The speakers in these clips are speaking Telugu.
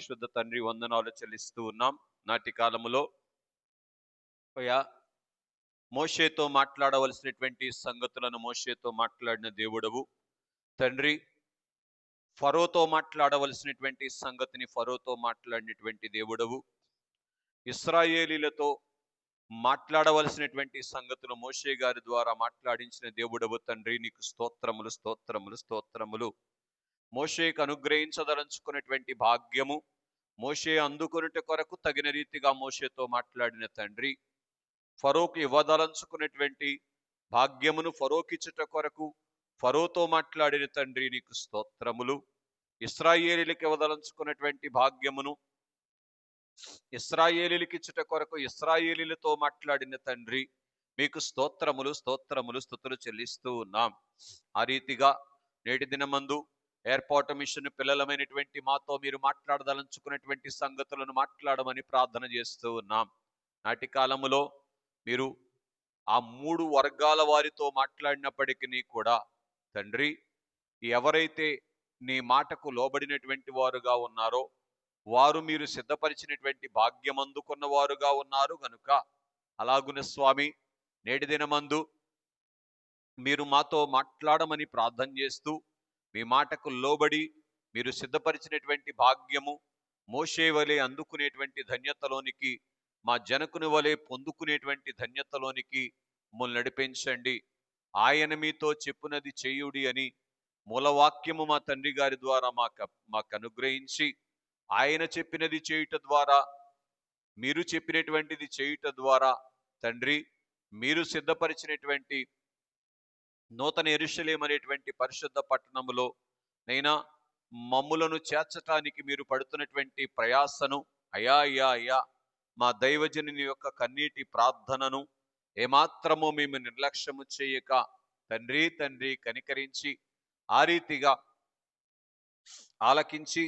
పరిశుద్ధ తండ్రి వందనాలు చెల్లిస్తూ ఉన్నాం. నాటి కాలములో అయ్యా మోషేతో మాట్లాడవలసినటువంటి సంగతులను మోషేతో మాట్లాడిన దేవుడవు తండ్రి. ఫరోతో మాట్లాడవలసినటువంటి సంగతిని ఫరోతో మాట్లాడినటువంటి దేవుడవు. ఇశ్రాయేలీలతో మాట్లాడవలసినటువంటి సంగతులు మోషే గారి ద్వారా మాట్లాడించిన దేవుడవు తండ్రి. నీకు స్తోత్రములు స్తోత్రములు స్తోత్రములు. మోషేకు అనుగ్రహించదలంచుకున్నటువంటి భాగ్యము, మోషే అందుకొనుట కొరకు తగిన రీతిగా మోషేతో మాట్లాడిన తండ్రి. ఫరోకు ఇవ్వదలంచుకున్నటువంటి భాగ్యమును ఫరోకిచ్చుట కొరకు ఫరోతో మాట్లాడిన తండ్రి. నీకు స్తోత్రములు. ఇశ్రాయేలీలకు ఇవ్వదలంచుకున్నటువంటి భాగ్యమును ఇశ్రాయేలీలకు ఇచ్చుట కొరకు ఇశ్రాయేలీలతో మాట్లాడిన తండ్రి. మీకు స్తోత్రములు స్తోత్రములు స్తుతులు చెల్లిస్తూ ఉన్నాం. ఆ రీతిగా నేటి దినమందు ఏర్పాటు మిషన్ పిల్లలమైనటువంటి మాతో మీరు మాట్లాడదలంచుకున్నటువంటి సంగతులను మాట్లాడమని ప్రార్థన చేస్తూ ఉన్నాం. నాటి కాలములో మీరు ఆ 3 వర్గాల వారితో మాట్లాడినప్పటికీ కూడా తండ్రి, ఎవరైతే నీ మాటకు లోబడినటువంటి వారుగా ఉన్నారో వారు మీరు సిద్ధపరిచినటువంటి భాగ్యం అందుకున్న వారుగా ఉన్నారు గనుక అలాగున స్వామి, నేటి దినమందు మీరు మాతో మాట్లాడమని ప్రార్థన చేస్తూ మీ మాటకు లోబడి మీరు సిద్ధపరిచినటువంటి భాగ్యము మోషే వలె అందుకునేటువంటి ధన్యతలోనికి, మా జనకుని వలె పొందుకునేటువంటి ధన్యతలోనికి మమ్మల్ని నడిపించండి. ఆయన మీతో చెప్పునది చేయుడి అని మూలవాక్యము మా తండ్రి గారి ద్వారా మాకు అనుగ్రహించి, ఆయన చెప్పినది చేయుట ద్వారా, మీరు చెప్పినటువంటిది చేయుట ద్వారా తండ్రి, మీరు సిద్ధపరిచినటువంటి నూతన యెరూషలేము అనేటువంటి పరిశుద్ధ పట్టణములో నైనా మమ్ములను చేర్చటానికి మీరు పడుతున్నటువంటి ప్రయాసను అయ్యా అయ్యా అయ్యా మా దైవజనుని యొక్క కన్నీటి ప్రార్థనను ఏమాత్రము మేము నిర్లక్ష్యము చేయక తండ్రి తండ్రి కనికరించి ఆ రీతిగా ఆలకించి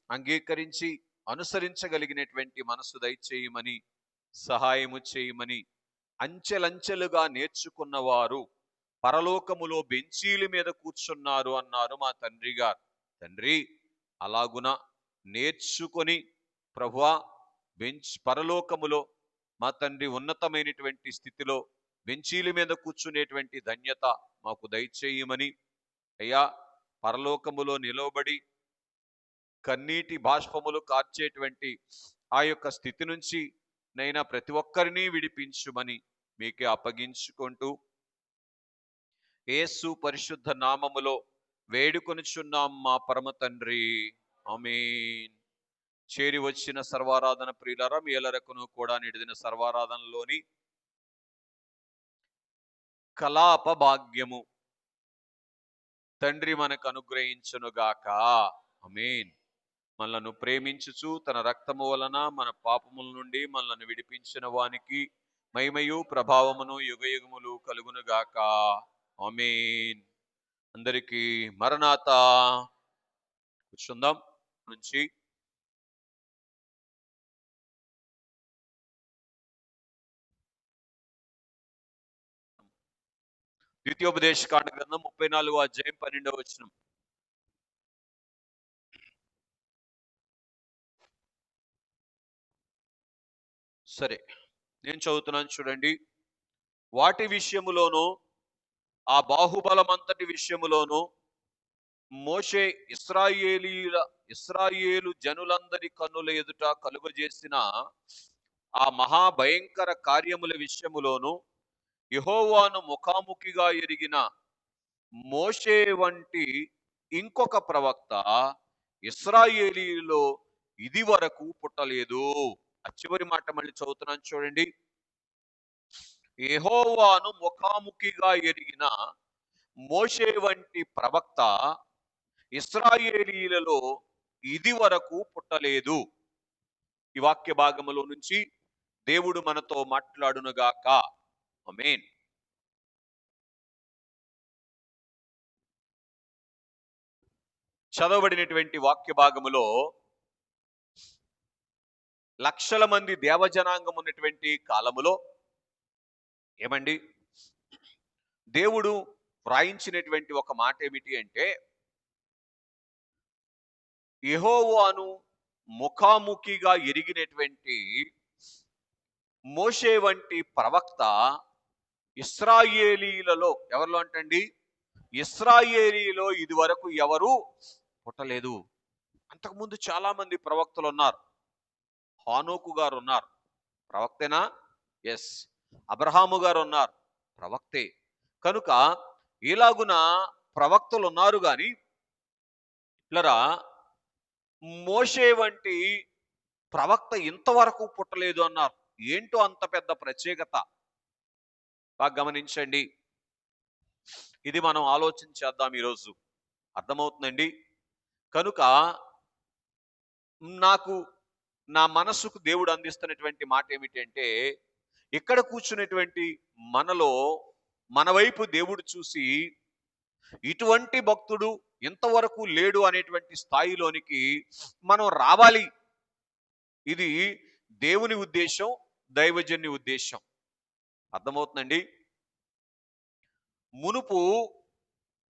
అంగీకరించి అనుసరించగలిగినటువంటి మనసు దయచేయమని, సహాయము చేయమని, అంచెలంచెలుగా నేర్చుకున్నవారు పరలోకములో బెంచీల మీద కూర్చున్నారు అన్నారు మా తండ్రి గారు. తండ్రి, అలాగున నేర్చుకొని ప్రభువా పరలోకములో మా తండ్రి ఉన్నతమైనటువంటి స్థితిలో బెంచీల మీద కూర్చునేటువంటి ధన్యత మాకు దయచేయమని, అయ్యా పరలోకములో నిలవబడి కన్నీటి బాష్పములు కార్చేటువంటి ఆ యొక్క స్థితి నుంచి నైనా ప్రతి ఒక్కరిని విడిపించుమని మీకే అప్పగించుకుంటూ యేసు పరిశుద్ధ నామములో వేడుకొనుచున్నాం మా పరమ తండ్రి, ఆమేన్. చేరి వచ్చిన సర్వారాధన ప్రియులారా, మీ ఎల్లరకును కూడా నిడిదిన సర్వారాధనలోని కలాప భాగ్యము తండ్రి మనకు అనుగ్రహించునుగాక, ఆమేన్. మనలను ప్రేమించుచు తన రక్తము వలన మన పాపముల నుండి మనలను విడిపించిన వానికి మహిమయు ప్రభావమును యుగయుగములు కలుగునుగాక, ఆమేన్. అందరికీ మరణాతా. కూర్చుందాం. నుంచి ద్వితీయోపదేశ కాండ గ్రంథం 34వ అధ్యాయం 12వ వచనం. సరే, నేను చదువుతున్నాను చూడండి. వాటి విషయములోను ఆ బాహుబలమంతటి విషయములోను మోషే ఇశ్రాయేలు జనులందరి కన్నుల ఎదుట కలుగజేసిన ఆ మహాభయంకర కార్యముల విషయములోను యెహోవాను ముఖాముఖిగా ఎరిగిన మోషే వంటి ఇంకొక ప్రవక్త ఇశ్రాయేలీలో ఇది వరకు పుట్టలేదు. ఆ చివరి మాట మళ్ళీ చదువుతున్నాను చూడండి. యెహోవాను ముఖాముఖిగా ఎరిగిన మోషే వంటి ప్రవక్త ఇశ్రాయేలీలలో ఇది వరకు పుట్టలేదు. ఈ వాక్య భాగములో నుంచి దేవుడు మనతో మాట్లాడునుగాక, ఆమేన్. చదవబడినటువంటి వాక్య భాగములో లక్షల మంది దేవజనాంగం ఉన్నటువంటి కాలములో ఏమండి దేవుడు వ్రాయించినటువంటి ఒక మాట ఏమిటి అంటే, యెహోవాను ముఖాముఖిగా ఎరిగినటువంటి మోషే వంటి ప్రవక్త ఇశ్రాయేలీలలో ఎవరిలో అంటండి, ఇశ్రాయేలీలో ఇది వరకు ఎవరు పుట్టలేదు. అంతకుముందు చాలా మంది ప్రవక్తలు ఉన్నారు. హానోకు గారు ఉన్నారు, ప్రవక్తేనా? ఎస్. అబ్రహాము గారు ఉన్నారు, ప్రవక్తే. కనుక ఇలాగున ప్రవక్తలు ఉన్నారు గాని పిల్లరా, మోషే వంటి ప్రవక్త ఇంతవరకు పుట్టలేదు అన్నారు. ఏంటో అంత పెద్ద ప్రత్యేకత? బాగా గమనించండి. ఇది మనం ఆలోచించేద్దాం ఈరోజు. అర్థమవుతుందండి? కనుక నాకు నా మనస్సుకు దేవుడు అందిస్తున్నటువంటి మాట ఏమిటంటే, ఇక్కడ కూర్చున్నటువంటి మనలో మన వైపు దేవుడు చూసి ఇటువంటి భక్తుడు ఇంతవరకు లేడు అనేటువంటి స్థాయిలోనికి మనం రావాలి. ఇది దేవుని ఉద్దేశం, దైవజన్య ఉద్దేశం. అర్థమవుతుందండి? మునుపు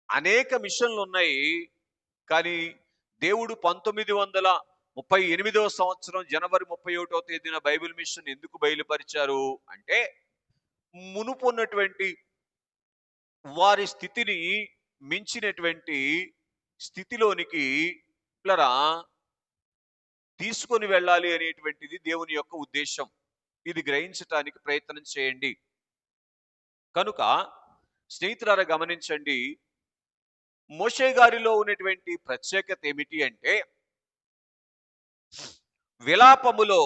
అనేక మిషన్లు ఉన్నాయి, కానీ దేవుడు 1938 సంవత్సరం జనవరి 31వ తేదీన బైబిల్ మిషన్ ఎందుకు బయలుపరిచారు అంటే, మునుపు ఉన్నటువంటి వారి స్థితిని మించినటువంటి స్థితిలోనికి పిల్లరా తీసుకొని వెళ్ళాలి అనేటువంటిది దేవుని యొక్క ఉద్దేశం. ఇది గ్రహించటానికి ప్రయత్నం చేయండి. కనుక స్నేహితులారా గమనించండి, మోషే గారిలో ఉన్నటువంటి ప్రత్యేకత ఏమిటి అంటే, విలాపములో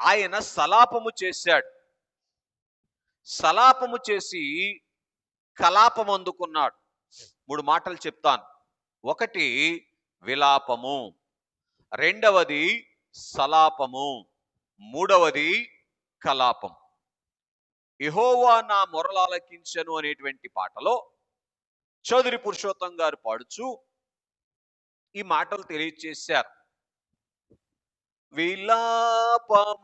ఆయన సలాపము చేశాడు. సలాపము చేసి కలాపం అందుకున్నాడు. 3 మాటలు చెప్తాను. ఒకటి విలాపము, రెండవది సలాపము, మూడవది కలాపం. యెహోవా నా మొరలాలకించెను అనేటువంటి పాటలో చౌదరి పురుషోత్తం గారు పాడుచు ఈ మాటలు తెలియచేశారు. విలాపములకు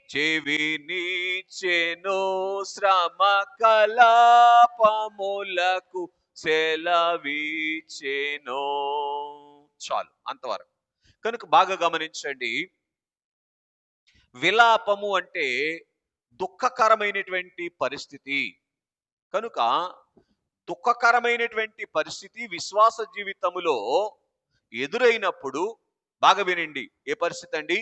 చెవినిచ్చెను, శ్రమ కలాపములకు సెలవిచ్చెను. చాలు అంతవరకు. కనుక బాగా గమనించండి, విలాపము అంటే దుఃఖకరమైనటువంటి పరిస్థితి. కనుక దుఃఖకరమైనటువంటి పరిస్థితి విశ్వాస జీవితములో ఎదురైనప్పుడు బాగా వినండి. ఏ పరిస్థితి అండి?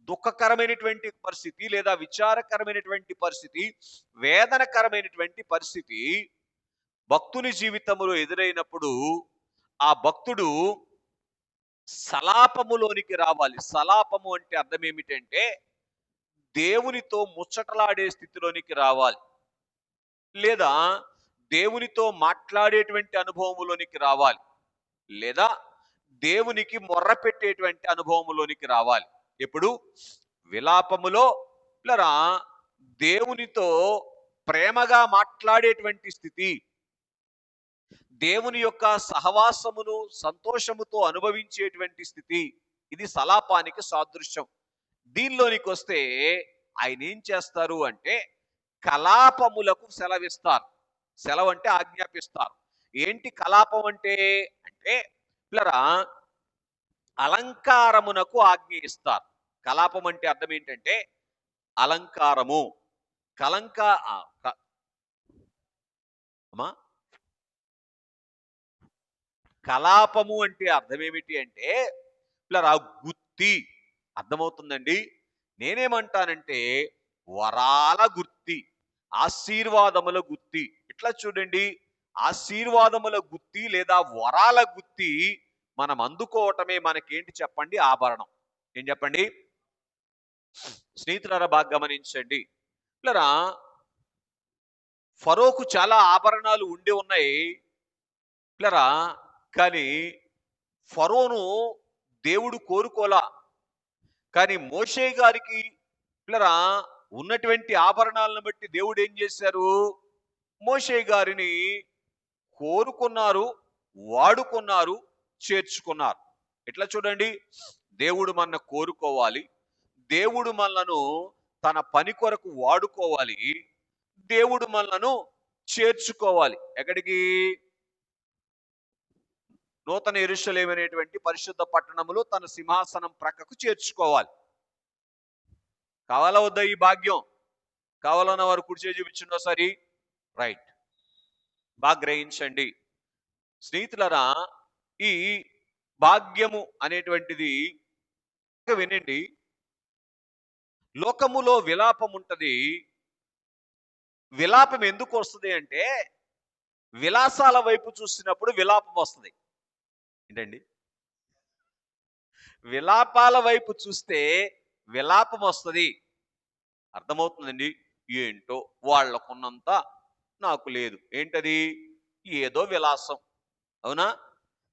దుఃఖకరమైనటువంటి పరిస్థితి, లేదా విచారకరమైనటువంటి పరిస్థితి, వేదనకరమైనటువంటి పరిస్థితి భక్తుని జీవితంలో ఎదురైనప్పుడు ఆ భక్తుడు సలాపములోనికి రావాలి. సలాపము అంటే అర్థం ఏమిటంటే, దేవునితో ముచ్చటలాడే స్థితిలోనికి రావాలి, లేదా దేవునితో మాట్లాడేటువంటి అనుభవములోనికి రావాలి, లేదా దేవునికి మొర్ర పెట్టేటువంటి అనుభవములోనికి రావాలి. ఎప్పుడు? విలాపములో పిల్లరా దేవునితో ప్రేమగా మాట్లాడేటువంటి స్థితి, దేవుని యొక్క సహవాసమును సంతోషముతో అనుభవించేటువంటి స్థితి, ఇది సలాపానికి సాదృశ్యం. దీనిలోనికి వస్తే ఆయన ఏం చేస్తారు అంటే, కలాపములకు సెలవిస్తారు. సెలవు అంటే ఆజ్ఞాపిస్తారు. ఏంటి కలాపం అంటే? అంటే పిల్లరా అలంకారమునకు ఆజ్ఞ ఇస్తారు. కలాపం అంటే అర్థం ఏంటంటే అలంకారము. అమ్మా, కలాపము అంటే అర్థం ఏమిటి అంటే పిల్లరా గుత్తి. అర్థమవుతుందండి? నేనేమంటానంటే వరాల గుత్తి, ఆశీర్వాదముల గుత్తి. ఇట్లా చూడండి, ఆశీర్వాదముల గుత్తి లేదా వరాల గుత్తి మనం అందుకోవటమే మనకేంటి చెప్పండి? ఆభరణం. ఏం చెప్పండి స్నేహితులారా? బాగా గమనించండి. పిల్లరా ఫరోకు చాలా ఆభరణాలు ఉండి ఉన్నాయి పిల్లరా, కానీ ఫరోను దేవుడు కోరుకోలా. కానీ మోషే గారికి పిల్లరా ఉన్నటువంటి ఆభరణాలను బట్టి దేవుడు ఏం చేశారు? మోషే గారిని కోరుకున్నారు, వాడుకున్నారు, చేర్చుకున్నారు. ఎట్లా చూడండి, దేవుడు మన కోరుకోవాలి, దేవుడు మనలను తన పని కొరకు వాడుకోవాలి, దేవుడు మనలను చేర్చుకోవాలి. ఎక్కడికి? నూతన యెరూషలేము అనేటువంటి పరిశుద్ధ పట్టణములో తన సింహాసనం ప్రక్కకు చేర్చుకోవాలి. కావాలా వద్దా ఈ భాగ్యం? కావాలన్న వారు కుర్చీ చూపించండి ఒకసారి. రైట్, బాగా గ్రహించండి స్నేహితులరా. ఈ భాగ్యము అనేటువంటిది వినండి. లోకములో విలాపం ఉంటది. విలాపం ఎందుకు వస్తుంది అంటే విలాసాల వైపు చూసినప్పుడు విలాపం వస్తుంది. ఏంటండి? విలాపాల వైపు చూస్తే విలాపం వస్తుంది. అర్థమవుతుందండి? ఏంటో వాళ్ళకున్నంత నాకు లేదు. ఏంటది? ఏదో విలాసం. అవునా?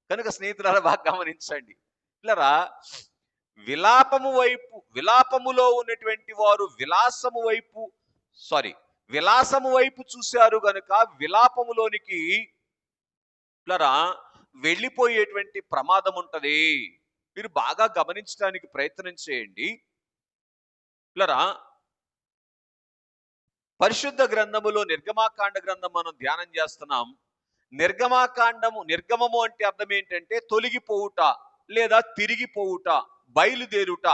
కనుక స్నేహితులారా బాగా గమనించండి. ఇట్లరా విలాపము వైపు, విలాపములో ఉన్నటువంటి వారు విలాసము వైపు చూశారు గనుక విలాపములోనికి ఇట్లరా వెళ్ళిపోయేటువంటి ప్రమాదం ఉంటది. మీరు బాగా గమనించడానికి ప్రయత్నం చేయండి. ఇట్లరా పరిశుద్ధ గ్రంథములో నిర్గమాకాండ గ్రంథం మనం ధ్యానం చేస్తున్నాం. నిర్గమము అంటే అర్థం ఏంటంటే తొలగిపోవుట లేదా తిరిగిపోవుట, బయలుదేరుట.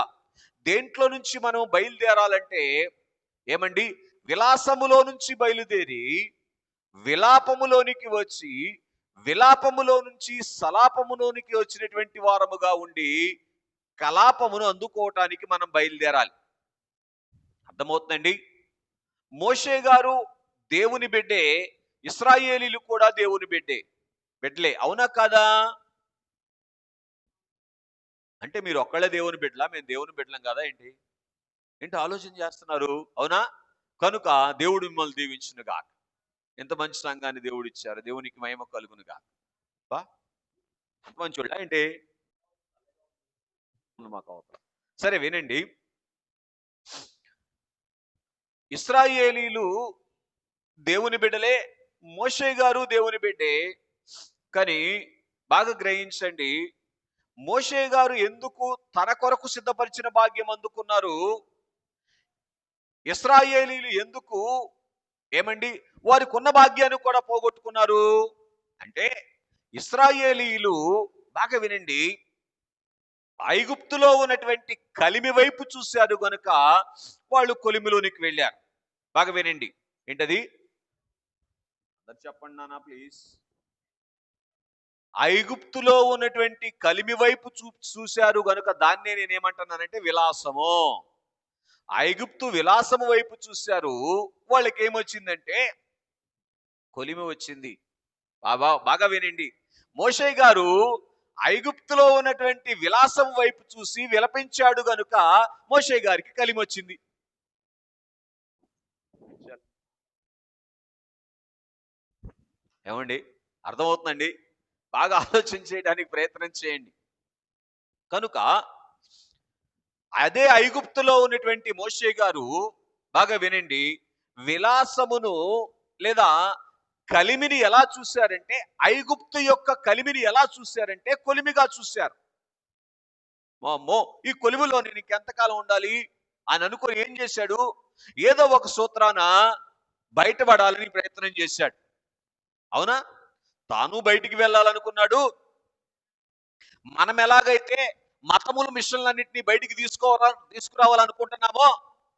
దేంట్లో నుంచి మనం బయలుదేరాలంటే ఏమండి? విలాసములో నుంచి బయలుదేరి విలాపములోనికి వచ్చి, విలాపములో నుంచి సలాపములోనికి వచ్చినటువంటి వారముగా ఉండి కలాపమును అందుకోవటానికి మనం బయలుదేరాలి. అర్థమవుతుందండి? మోషే గారు దేవుని బిడ్డే, ఇశ్రాయేలీలు కూడా దేవుని బిడ్డలే. అవునా కాదా? అంటే మీరు ఒక్కళ్ళే దేవుని బిడ్డలా, మేము దేవుని బిడ్డలం కదా ఏంటి ఆలోచన చేస్తున్నారు? అవునా? కనుక దేవుడు మిమ్మల్ని దీవించును గాక. ఎంత మంచి సంఘాన్ని దేవుడు ఇచ్చారు. దేవునికి మహిమ కలుగును గాక. బా అంత మంచోళ్ళ ఏంటి? మాకు అవసరం. సరే వినండి. ఇశ్రాయేలీలు దేవుని బిడ్డలే, మోషే గారు దేవుని బిడ్డే. కానీ బాగా గ్రహించండి, మోషే గారు ఎందుకు తన కొరకు సిద్ధపరిచిన భాగ్యం అందుకున్నారు? ఇశ్రాయేలీలు ఎందుకు వారికి ఉన్న భాగ్యాన్ని కూడా పోగొట్టుకున్నారు? అంటే ఇశ్రాయేలీలు బాగా వినండి, ఐగుప్తులో ఉన్నటువంటి కలిమి వైపు చూశారు గనుక వాళ్ళు కొలిమిలోనికి వెళ్ళారు. బాగా వినండి. ఏంటది? చెప్పండి నాన్న ప్లీజ్. ఐగుప్తులో ఉన్నటువంటి కలిమి వైపు చూశారు గనుక దాన్నే నేనేమంటున్నానంటే విలాసము. ఐగుప్తు విలాసము వైపు చూశారు, వాళ్ళకి ఏమొచ్చిందంటే కొలిమి వచ్చింది. బాగా వినండి, మోషే గారు ఐగుప్తులో ఉన్నటువంటి విలాసం వైపు చూసి విలపించాడు గనుక మోషే గారికి కలిమి వచ్చింది. ఏమండి? అర్థమవుతుందండి? బాగా ఆలోచన చేయడానికి ప్రయత్నం చేయండి. కనుక అదే ఐగుప్తులో ఉన్నటువంటి మోషే గారు బాగా వినండి, విలాసమును లేదా కలిమిని ఎలా చూశారంటే, ఐగుప్తు యొక్క కలిమిని ఎలా చూశారంటే కొలిమిగా చూశారు. అమ్మో, ఈ కొలిమిలో నేను ఇంకెంతకాలం ఉండాలి అని అనుకొని ఏం చేశాడు? ఏదో ఒక సూత్రాన బయటపడాలని ప్రయత్నం చేశాడు. అవునా? తాను బయటికి వెళ్ళాలనుకున్నాడు. మనం ఎలాగైతే మతముల మిషన్లన్నింటినీ బయటికి తీసుకురావాలనుకుంటున్నామో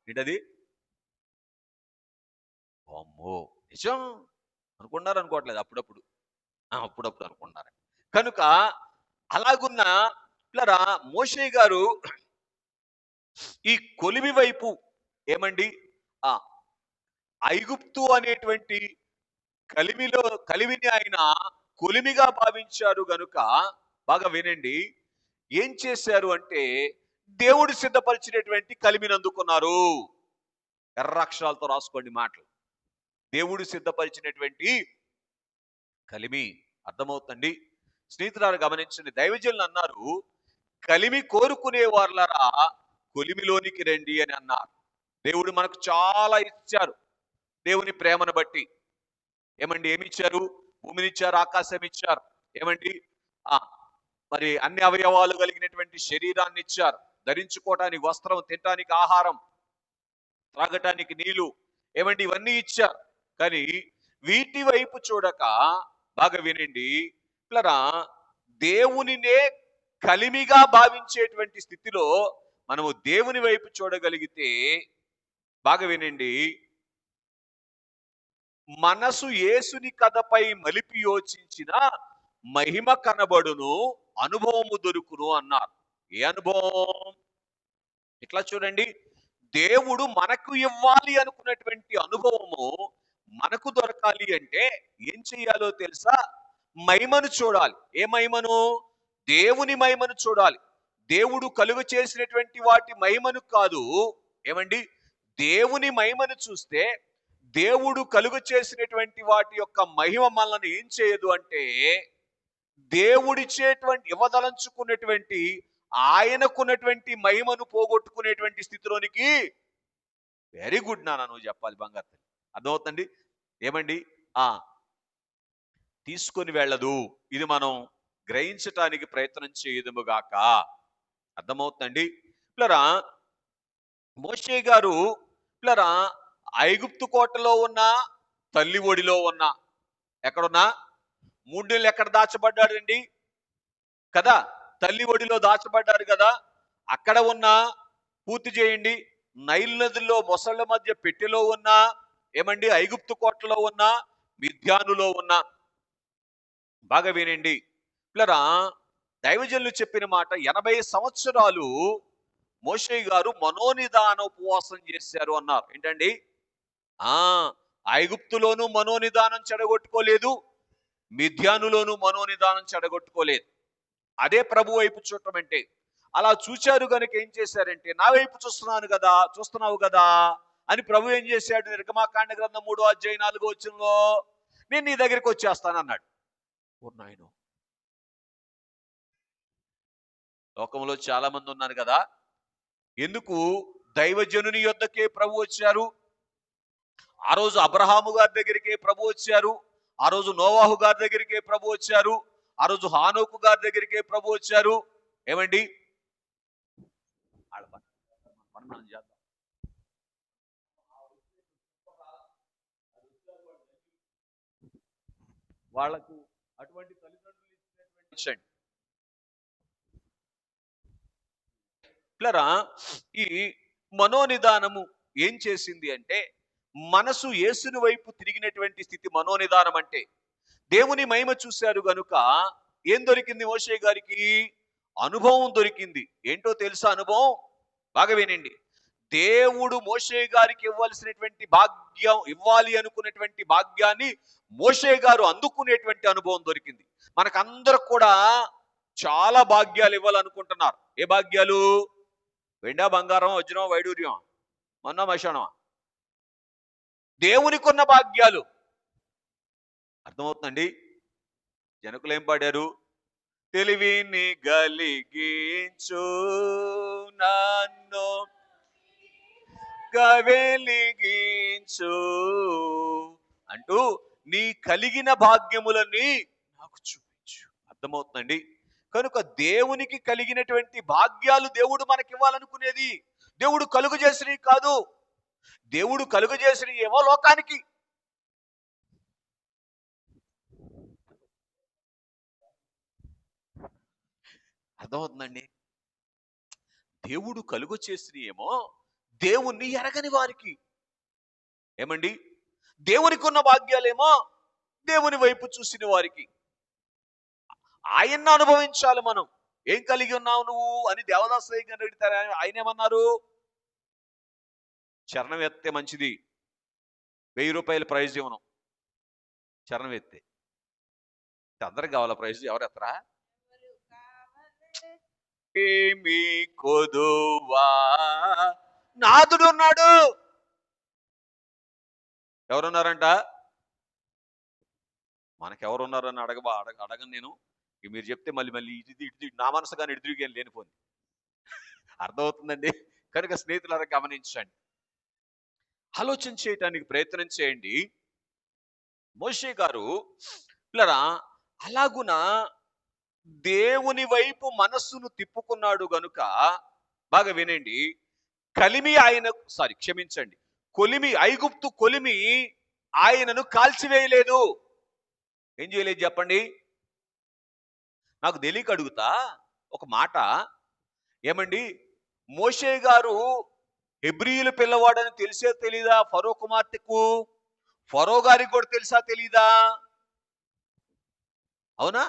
ఏంటది? అమ్మో, నిజం అనుకున్నారు అనుకోవట్లేదు, అప్పుడప్పుడు అనుకున్నారు. కనుక అలాగున్న పిల్లరా మోషే గారు ఈ కొలిమి వైపు ఆ ఐగుప్తు అనేటువంటి కలిమిని ఆయన కొలిమిగా భావించారు గనుక బాగా వినండి, ఏం చేశారు అంటే దేవుడు సిద్ధపరిచినటువంటి కలిమిని అందుకున్నారు. ఎర్రాక్షరాలతో రాసుకోండి మాటలు. దేవుడు సిద్ధపరిచినటువంటి కలిమి. అర్థమవుతండి? స్నేహితులారు గమనించండి, దైవజనులు అన్నారు, కలిమి కోరుకునే వాళ్ళరా కొలిమిలోనికి రండి అని అన్నారు. దేవుడు మనకు చాలా ఇచ్చారు. దేవుని ప్రేమను బట్టి ఏమిచ్చారు? భూమినిచ్చారు, ఆకాశం ఇచ్చారు. మరి అన్ని అవయవాలు కలిగినటువంటి శరీరాన్ని ఇచ్చారు. ధరించుకోవటానికి వస్త్రం, తినటానికి ఆహారం, త్రాగటానికి నీళ్లు, ఇవన్నీ ఇచ్చారు. కానీ వీటి వైపు చూడక బాగా వినండి పిల్లరా, దేవునినే కలిమిగా భావించేటువంటి స్థితిలో మనము దేవుని వైపు చూడగలిగితే, బాగా వినండి, మనసు యేసుని కథపై మలిపి యోచించిన మహిమ కనబడును, అనుభవము దొరుకును అన్నారు. ఏ అనుభవం? ఇట్లా చూడండి, దేవుడు మనకు ఇవ్వాలి అనుకున్నటువంటి అనుభవము మనకు దొరకాలి అంటే ఏం చెయ్యాలో తెలుసా? మహిమను చూడాలి. ఏ మహిమను? దేవుని మహిమను చూడాలి. దేవుడు కలుగు చేసినటువంటి వాటి మహిమను కాదు. ఏమండి? దేవుని మహిమను చూస్తే దేవుడు కలుగు చేసినటువంటి వాటి యొక్క మహిమ మనల్ని ఏం చేయదు అంటే, దేవుడిచ్చేటువంటి ఇవ్వదలంచుకున్నటువంటి ఆయనకున్నటువంటి మహిమను పోగొట్టుకునేటువంటి స్థితిలోనికి, వెరీ గుడ్ నాన్న, నువ్వు చెప్పాలి బంగారు తల్లి, అర్థమవుతుంది. ఏమండి? ఆ తీసుకొని వెళ్ళదు. ఇది మనం గ్రహించటానికి ప్రయత్నం చేయదుము గాక. అర్థమవుతుందండి పిల్లరా? మోషే గారు పిల్లరా ఐగుప్తు కోటలో ఉన్న, తల్లి ఒడిలో ఉన్న, ఎక్కడున్నా 3 నెలలు ఎక్కడ దాచబడ్డాడండి కదా? తల్లి ఒడిలో దాచబడ్డారు కదా. అక్కడ ఉన్న, పూర్తి చేయండి, నైల్ నదిలో మొసళ్ళ మధ్య పెట్టెలో ఉన్న, ఏమండి, ఐగుప్తు కోటలో ఉన్న, మిద్యానులో ఉన్న. బాగా వినండి పిల్లరా, దైవజనులు చెప్పిన మాట, 80 సంవత్సరాలు మోషే గారు మనోనిదాన ఉపవాసం చేశారు అన్నారు. ఏంటండి? ఐగుప్తులోనూ మనోనిదానం చెడగొట్టుకోలేదు, మిద్యానులోనూ మనోనిదానం చెడగొట్టుకోలేదు. అదే ప్రభు వైపు చూడటం అంటే. అలా చూచారు కనుక ఏం చేశారంటే, నా వైపు చూస్తున్నావు కదా అని ప్రభు ఏం చేశాడు? నిర్గమాకాండ గ్రంథం 3వ అధ్యాయం 4వ వచనంలో, నేను నీ దగ్గరికి వచ్చేస్తానన్నాడు. నాయనో, లోకంలో చాలా మంది ఉన్నారు కదా. ఎందుకు దైవజనుని యొద్దకే ప్రభు వచ్చారు? ఆ రోజు అబ్రహాము గారి దగ్గరికే ప్రభు వచ్చారు, ఆ రోజు నోవాహు గారి దగ్గరికే ప్రభు వచ్చారు, ఆ రోజు హానోకు గారి దగ్గరికే ప్రభు వచ్చారు. ఏమండి? వాళ్ళకు అటువంటి తల్లిదండ్రులు ఇచ్చినటువంటి పిల్లరా, ఈ మనోనిదానము ఏం చేసింది అంటే, మనసు యేసుని వైపు తిరిగినటువంటి స్థితి మనోనిదానం అంటే. దేవుని మహిమ చూశారు గనుక ఏం దొరికింది మోషే గారికి? అనుభవం దొరికింది. ఏంటో తెలుసా అనుభవం? బాగా వినండి. దేవుడు మోషే గారికి ఇవ్వాల్సినటువంటి భాగ్యం, ఇవ్వాలి అనుకున్నటువంటి భాగ్యాన్ని మోషే గారు అందుకునేటువంటి అనుభవం దొరికింది. మనకందరూ కూడా చాలా భాగ్యాలు ఇవ్వాలనుకుంటున్నారు. ఏ భాగ్యాలు? వెండా, బంగారం, వజ్రం, వైడూర్యం, మొన్న మశానం. దేవునికి ఉన్న భాగ్యాలు. అర్థమవుతుందండి? జనకులు ఏం పాడారు? తెలివిని గలిగించు నన్ను వెలిగించు అంటూ నీ కలిగిన భాగ్యములని నాకు చూపించు. అర్థమవుతుందండి? కనుక దేవునికి కలిగినటువంటి భాగ్యాలు దేవుడు మనకివ్వాలనుకునేది. దేవుడు కలుగు చేసినవి కాదు. దేవుడు కలుగు చేసినవి ఏమో లోకానికి. అర్థమవుతుందండి? దేవుడు కలుగు చేసినవి ఏమో దేవుణ్ణి ఎరగని వారికి. ఏమండి? దేవునికి ఉన్న భాగ్యాలేమో దేవుని వైపు చూసిన వారికి. ఆయన్ని అనుభవించాలి మనం. ఏం కలిగి ఉన్నావు నువ్వు అని దేవదాసయ్య గారు అడుగుతారు. ఆయన ఏమన్నారు? చరణం ఎత్తే మంచిది, 1000 రూపాయల ప్రైజ్ ఇవ్వను. చరణం ఎత్తే అందరికి కావాలా ప్రైజ్? ఎవరు ఎత్తరా? ఏమి కొదువా నాదుడు ఉన్నాడు. ఎవరున్నారంట? మనకెవరున్నారని అడగను నేను. మీరు చెప్తే మళ్ళీ మళ్ళీ ఇది నా మనసు కానీ ఇటు తిరిగి లేనిపోయింది. అర్థమవుతుందండి? కనుక స్నేహితులారా గమనించండి, ఆలోచన చేయటానికి ప్రయత్నం చేయండి. మోషే గారు పిల్లరా అలాగున దేవుని వైపు మనస్సును తిప్పుకున్నాడు గనుక, బాగా వినండి, ఐగుప్తు కొలిమి ఆయనను కాల్చివేయలేదు. ఏం చేయలేదు చెప్పండి? నాకు తెలియక అడుగుతా ఒక మాట. ఏమండి, మోషే గారు హెబ్రీయుల పిల్లవాడని తెలిసే తెలీదా ఫరో కుమార్తెకు? ఫరో గారికి కూడా తెలుసా తెలీదా? అవునా?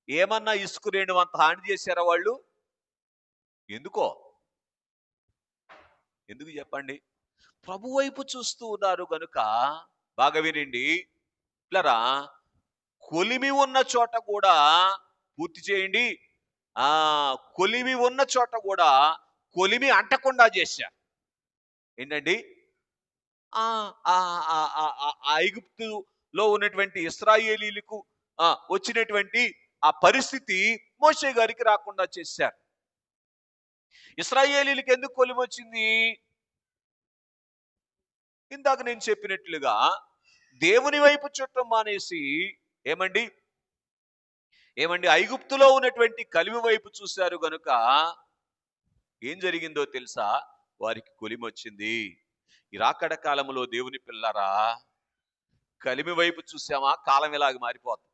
ఏమన్నా ఇసుక రేణు అంత హాని చేశారా వాళ్ళు? ఎందుకో? ఎందుకు చెప్పండి? ప్రభు వైపు చూస్తూ ఉన్నారు గనుక, బాగా వినండి పిల్లరా, కొలిమి ఉన్న చోట కూడా పూర్తి చేయండి. ఆ కొలిమి ఉన్న చోట కూడా కొలిమి అంటకుండా చేశారు. ఏంటండి? ఆ ఆ ఆ ఆ ఆ ఆ ఐగుప్తులో ఉన్నటువంటి ఇశ్రాయేలీలకు వచ్చినటువంటి ఆ పరిస్థితి మోషే గారికి రాకుండా చేశారు. ఇశ్రాయేలీలకు ఎందుకు కొలిమి వచ్చింది? ఇందాక నేను చెప్పినట్లుగా దేవుని వైపు చుట్టం మానేసి ఏమండి ఏమండి ఐగుప్తులో ఉన్నటువంటి కలిమి వైపు చూశారు గనుక ఏం జరిగిందో తెలుసా? వారికి కొలిమి వచ్చింది. ఈ రాకడ కాలంలో దేవుని పిల్లరా, కలిమి వైపు చూసామా కాలం ఇలాగ మారిపోద్ది.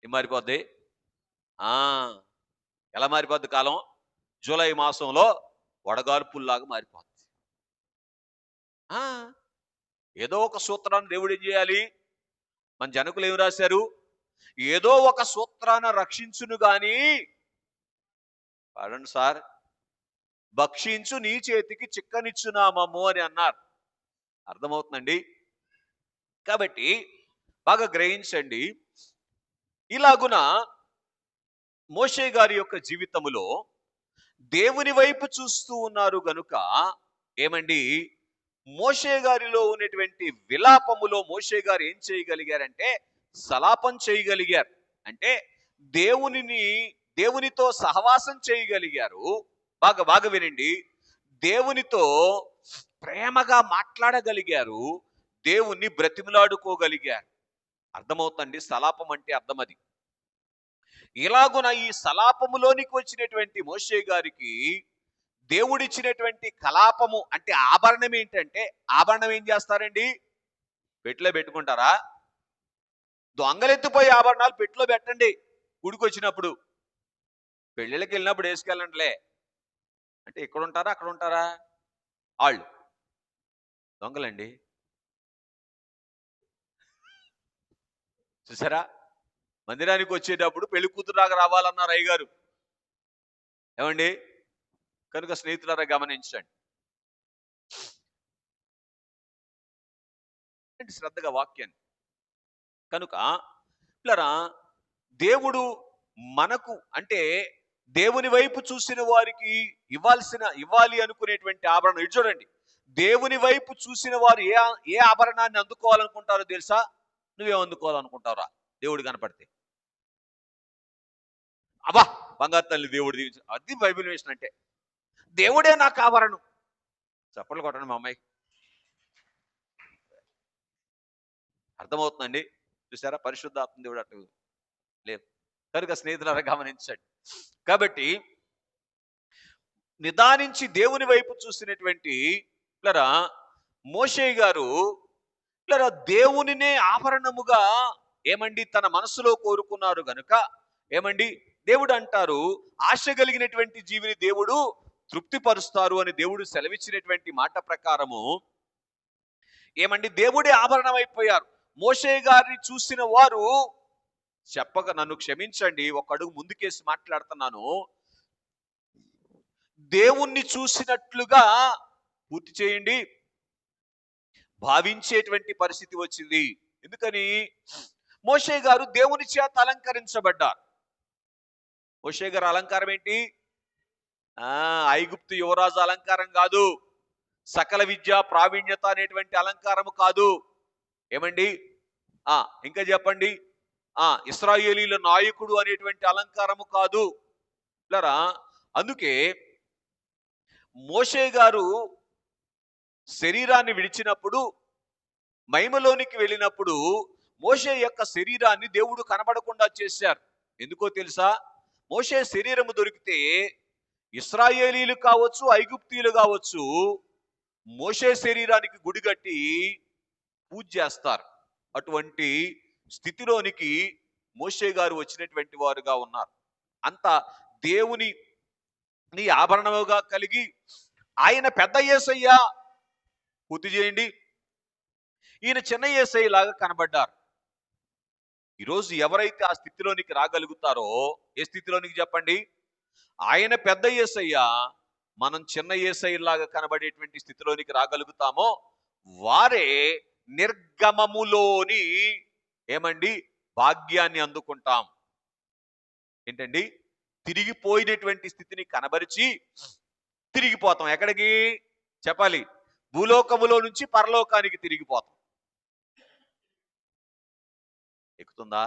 ఏం మారిపోద్ది? ఆ ఎలా మారిపోద్ది కాలం? జూలై మాసంలో వడగాల్పుల్లాగా మారిపోద్ది. ఆ ఏదో ఒక సూత్రాన్ని దేవుడు ఏం చేయాలి? మన జనకులు ఏం రాశారు? ఏదో ఒక సూత్రాన రక్షించును గాని, పడండి సార్, భక్షించు నీ చేతికి చిక్కనిచ్చునామము అని అన్నారు. అర్థమవుతుందండి? కాబట్టి బాగా గ్రహించండి. ఇలాగున మోషే గారి యొక్క జీవితములో దేవుని వైపు చూస్తూ ఉన్నారు గనుక ఏమండి, మోషే గారిలో ఉన్నటువంటి విలాపములో మోషే గారు ఏం చేయగలిగారంటే సలాపం చేయగలిగారు. అంటే దేవునిని దేవునితో సహవాసం చేయగలిగారు. బాగా బాగా వినండి. దేవునితో ప్రేమగా మాట్లాడగలిగారు. దేవుణ్ణి బ్రతిమలాడుకోగలిగారు. అర్థమవుతుందండి? సలాపం అంటే అర్థం అది. ఇలాగున ఈ సలాపములోనికి వచ్చినటువంటి మోషే గారికి దేవుడిచ్చినటువంటి కలాపము అంటే ఆభరణం ఏంటంటే, ఆభరణం ఏం చేస్తారండి? పెట్టులో పెట్టుకుంటారా? దొంగలెత్తిపోయి ఆభరణాలు పెట్టులో పెట్టండి. గుడికి వచ్చినప్పుడు, పెళ్ళిళ్ళకి వెళ్ళినప్పుడు వేసుకెళ్ళండిలే అంటే ఇక్కడ ఉంటారా అక్కడ ఉంటారా? వాళ్ళు దొంగలండి. చూసారా? మందిరానికి వచ్చేటప్పుడు పెళ్లి కూతురులాగా రావాలన్నారు అయ్యగారు. ఏమండి? కనుక స్నేహితులారా గమనించండి. శ్రద్ధగా వాక్యాన్ని. కనుక పిల్లరా, దేవుడు మనకు అంటే దేవుని వైపు చూసిన వారికి ఇవ్వాలి అనుకునేటువంటి ఆభరణం ఇది చూడండి. దేవుని వైపు చూసిన వారు ఏ ఆభరణాన్ని అందుకోవాలనుకుంటారో తెలుసా? నువ్వేం అందుకోవాలనుకుంటావురా దేవుడు కనపడితే? అబ్బా, బంగారు తల్లి దేవుడు దీవించు, అది బైబిల్ వేసిన అంటే దేవుడే నాకు ఆభరణం. చప్పట్లు కొట్టండి మా అమ్మాయి. అర్థమవుతుందండి? చూసారా? పరిశుద్ధాత్మ దేవుడు అటు లేదు. కనుక స్నేహితులారా గమనించండి. కాబట్టి నిదానించి దేవుని వైపు చూసినటువంటి పిల్లరా మోషే గారు పిల్లరా దేవునినే ఆభరణముగా ఏమండి తన మనసులో కోరుకున్నారు గనుక ఏమండి దేవుడు అంటారు, ఆశ కలిగినటువంటి జీవిని దేవుడు తృప్తిపరుస్తారు అని దేవుడు సెలవిచ్చినటువంటి మాట ప్రకారము ఏమండి దేవుడే ఆభరణం అయిపోయారు. మోషే గారిని చూసిన వారు చెప్పక, నన్ను క్షమించండి, ఒక అడుగు ముందుకేసి మాట్లాడుతున్నాను, దేవుణ్ణి చూసినట్లుగా పూర్తి చేయండి భావించేటువంటి పరిస్థితి వచ్చింది. ఎందుకని? మోషే గారు దేవుని చేత అలంకరించబడ్డారు. మోషే గారు అలంకారం ఏంటి? ఐగుప్తు యువరాజు అలంకారం కాదు, సకల విద్య ప్రావీణ్యత అనేటువంటి అలంకారము కాదు. ఏమండి? ఇంకా చెప్పండి. ఇశ్రాయేలీల నాయకుడు అనేటువంటి అలంకారము కాదు. ఇలారా అందుకే మోషే గారు శరీరాన్ని విడిచినప్పుడు, మహిమలోనికి వెళ్ళినప్పుడు మోషే యొక్క శరీరాన్ని దేవుడు కనబడకుండా చేశారు. ఎందుకో తెలుసా? మోషే శరీరము దొరికితే ఇశ్రాయేలీలు కావచ్చు, ఐగుప్తీయులు కావచ్చు, మోషే శరీరానికి గుడి కట్టి పూజ చేస్తారు. అటువంటి స్థితిలోనికి మోషే గారు వచ్చినటువంటి వారుగా ఉన్నారు. అంత దేవుని ఆభరణముగా కలిగి ఆయన పెద్ద యేసయ్య పూర్తి చేయండి, ఈయన చిన్న యేసయ్య లాగా కనబడ్డారు. ఈరోజు ఎవరైతే ఆ స్థితిలోనికి రాగలుగుతారో, ఏ స్థితిలోనికి చెప్పండి? ఆయన పెద్ద యేసయ్య, మనం చిన్న యేసయ్యలాగా కనబడేటువంటి స్థితిలోనికి రాగలుగుతామో వారే నిర్గమములోని ఏమండి భాగ్యాన్ని అందుకుంటాం. ఏంటండి? తిరిగిపోయినటువంటి స్థితిని కనబరిచి తిరిగిపోతాం. ఎక్కడికి చెప్పాలి? భూలోకములో నుంచి పరలోకానికి తిరిగిపోతాం. ఎక్కుతుందా?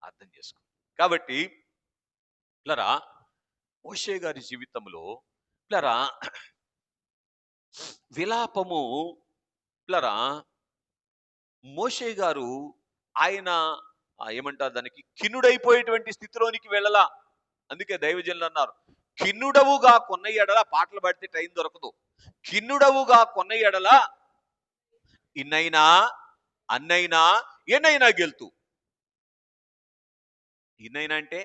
అర్థం చేసుకో. కాబట్టి పిల్లరా, మోషే గారి జీవితంలో పిల్లరా విలాపము, పిల్లరా మోషే గారు ఆయన ఏమంటారు దానికి, కిన్నుడైపోయేటువంటి స్థితిలోనికి వెళ్ళలా. అందుకే దైవజనులు అన్నారు, కిన్నుడవుగా కొన్న ఎడల, పాటలు పాడితే టైం దొరకదు, కిన్నుడవుగా కొన్న ఎడల ఇన్నైనా అన్నైనా ఎన్నైనా గెలుతూ. ఇన్నైనా అంటే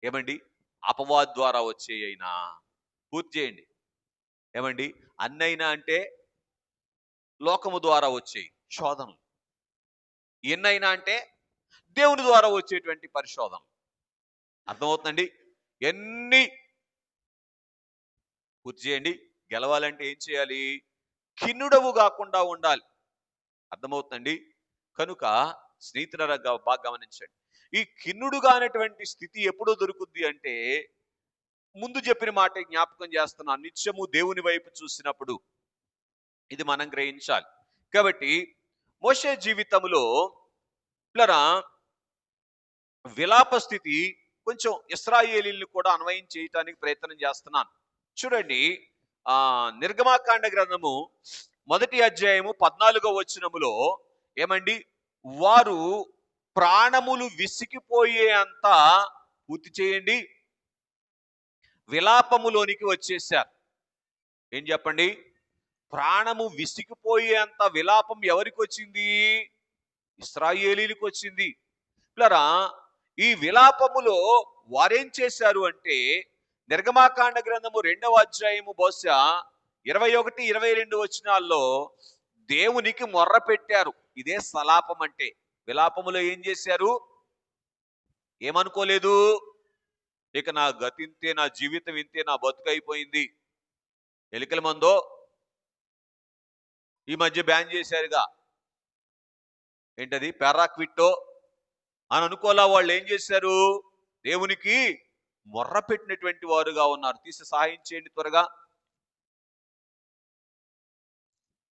ఏమండి? అపవాద్ ద్వారా వచ్చేయైనా. పూర్తి చేయండి. ఏమండి? అన్నైనా అంటే లోకము ద్వారా వచ్చేయి శోధనలు. ఎన్నైనా అంటే దేవుని ద్వారా వచ్చేటువంటి పరిశోధనలు. అర్థమవుతుందండి? ఎన్ని పూర్తి చేయండి. గెలవాలంటే ఏం చేయాలి? కిన్నుడవు కాకుండా ఉండాలి. అర్థమవుతుందండి? కనుక స్నేహితులారా బాగా గమనించండి. ఈ కిన్నుడుగా అనేటువంటి స్థితి ఎప్పుడో దొరుకుద్ది అంటే, ముందు చెప్పిన మాట జ్ఞాపకం చేస్తున్నాను, నిత్యము దేవుని వైపు చూసినప్పుడు. ఇది మనం గ్రహించాలి. కాబట్టి మోషే జీవితంలో పిల్లరా విలాప స్థితి కొంచెం ఇశ్రాయేలీల్ని కూడా అన్వయం చేయటానికి ప్రయత్నం చేస్తున్నాను. చూడండి, నిర్గమాకాండ గ్రంథము 1వ అధ్యాయము 14వ వచనములో ఏమండి? వారు ప్రాణములు విసిగిపోయే అంత పూర్తి చేయండి విలాపములోనికి వచ్చేసారు. ఏం చెప్పండి? ప్రాణము విసిగిపోయేంత విలాపం ఎవరికి వచ్చింది? ఇశ్రాయేలీలకు వచ్చింది. పిల్లరా, ఈ విలాపములో వారేం చేశారు అంటే, నిర్గమాకాండ గ్రంథము 2వ అధ్యాయము బహుశా 21, 22 వచనాల్లో దేవునికి మొర్ర పెట్టారు. ఇదే సలాపం అంటే. విలాపములో ఏం చేశారు? ఏమనుకోలేదు, ఇక నా గతింతే, నా జీవితం ఇంతే, నా బతుకైపోయింది. ఎలికల మందో ఈ మధ్య బ్యాన్ చేశారుగా, ఏంటది, పారాక్విట్టో అని అనుకోలా. వాళ్ళు ఏం చేశారు? దేవునికి మొర్ర పెట్టినటువంటి వారుగా ఉన్నారు. తీసి సహాయం చేయండి త్వరగా.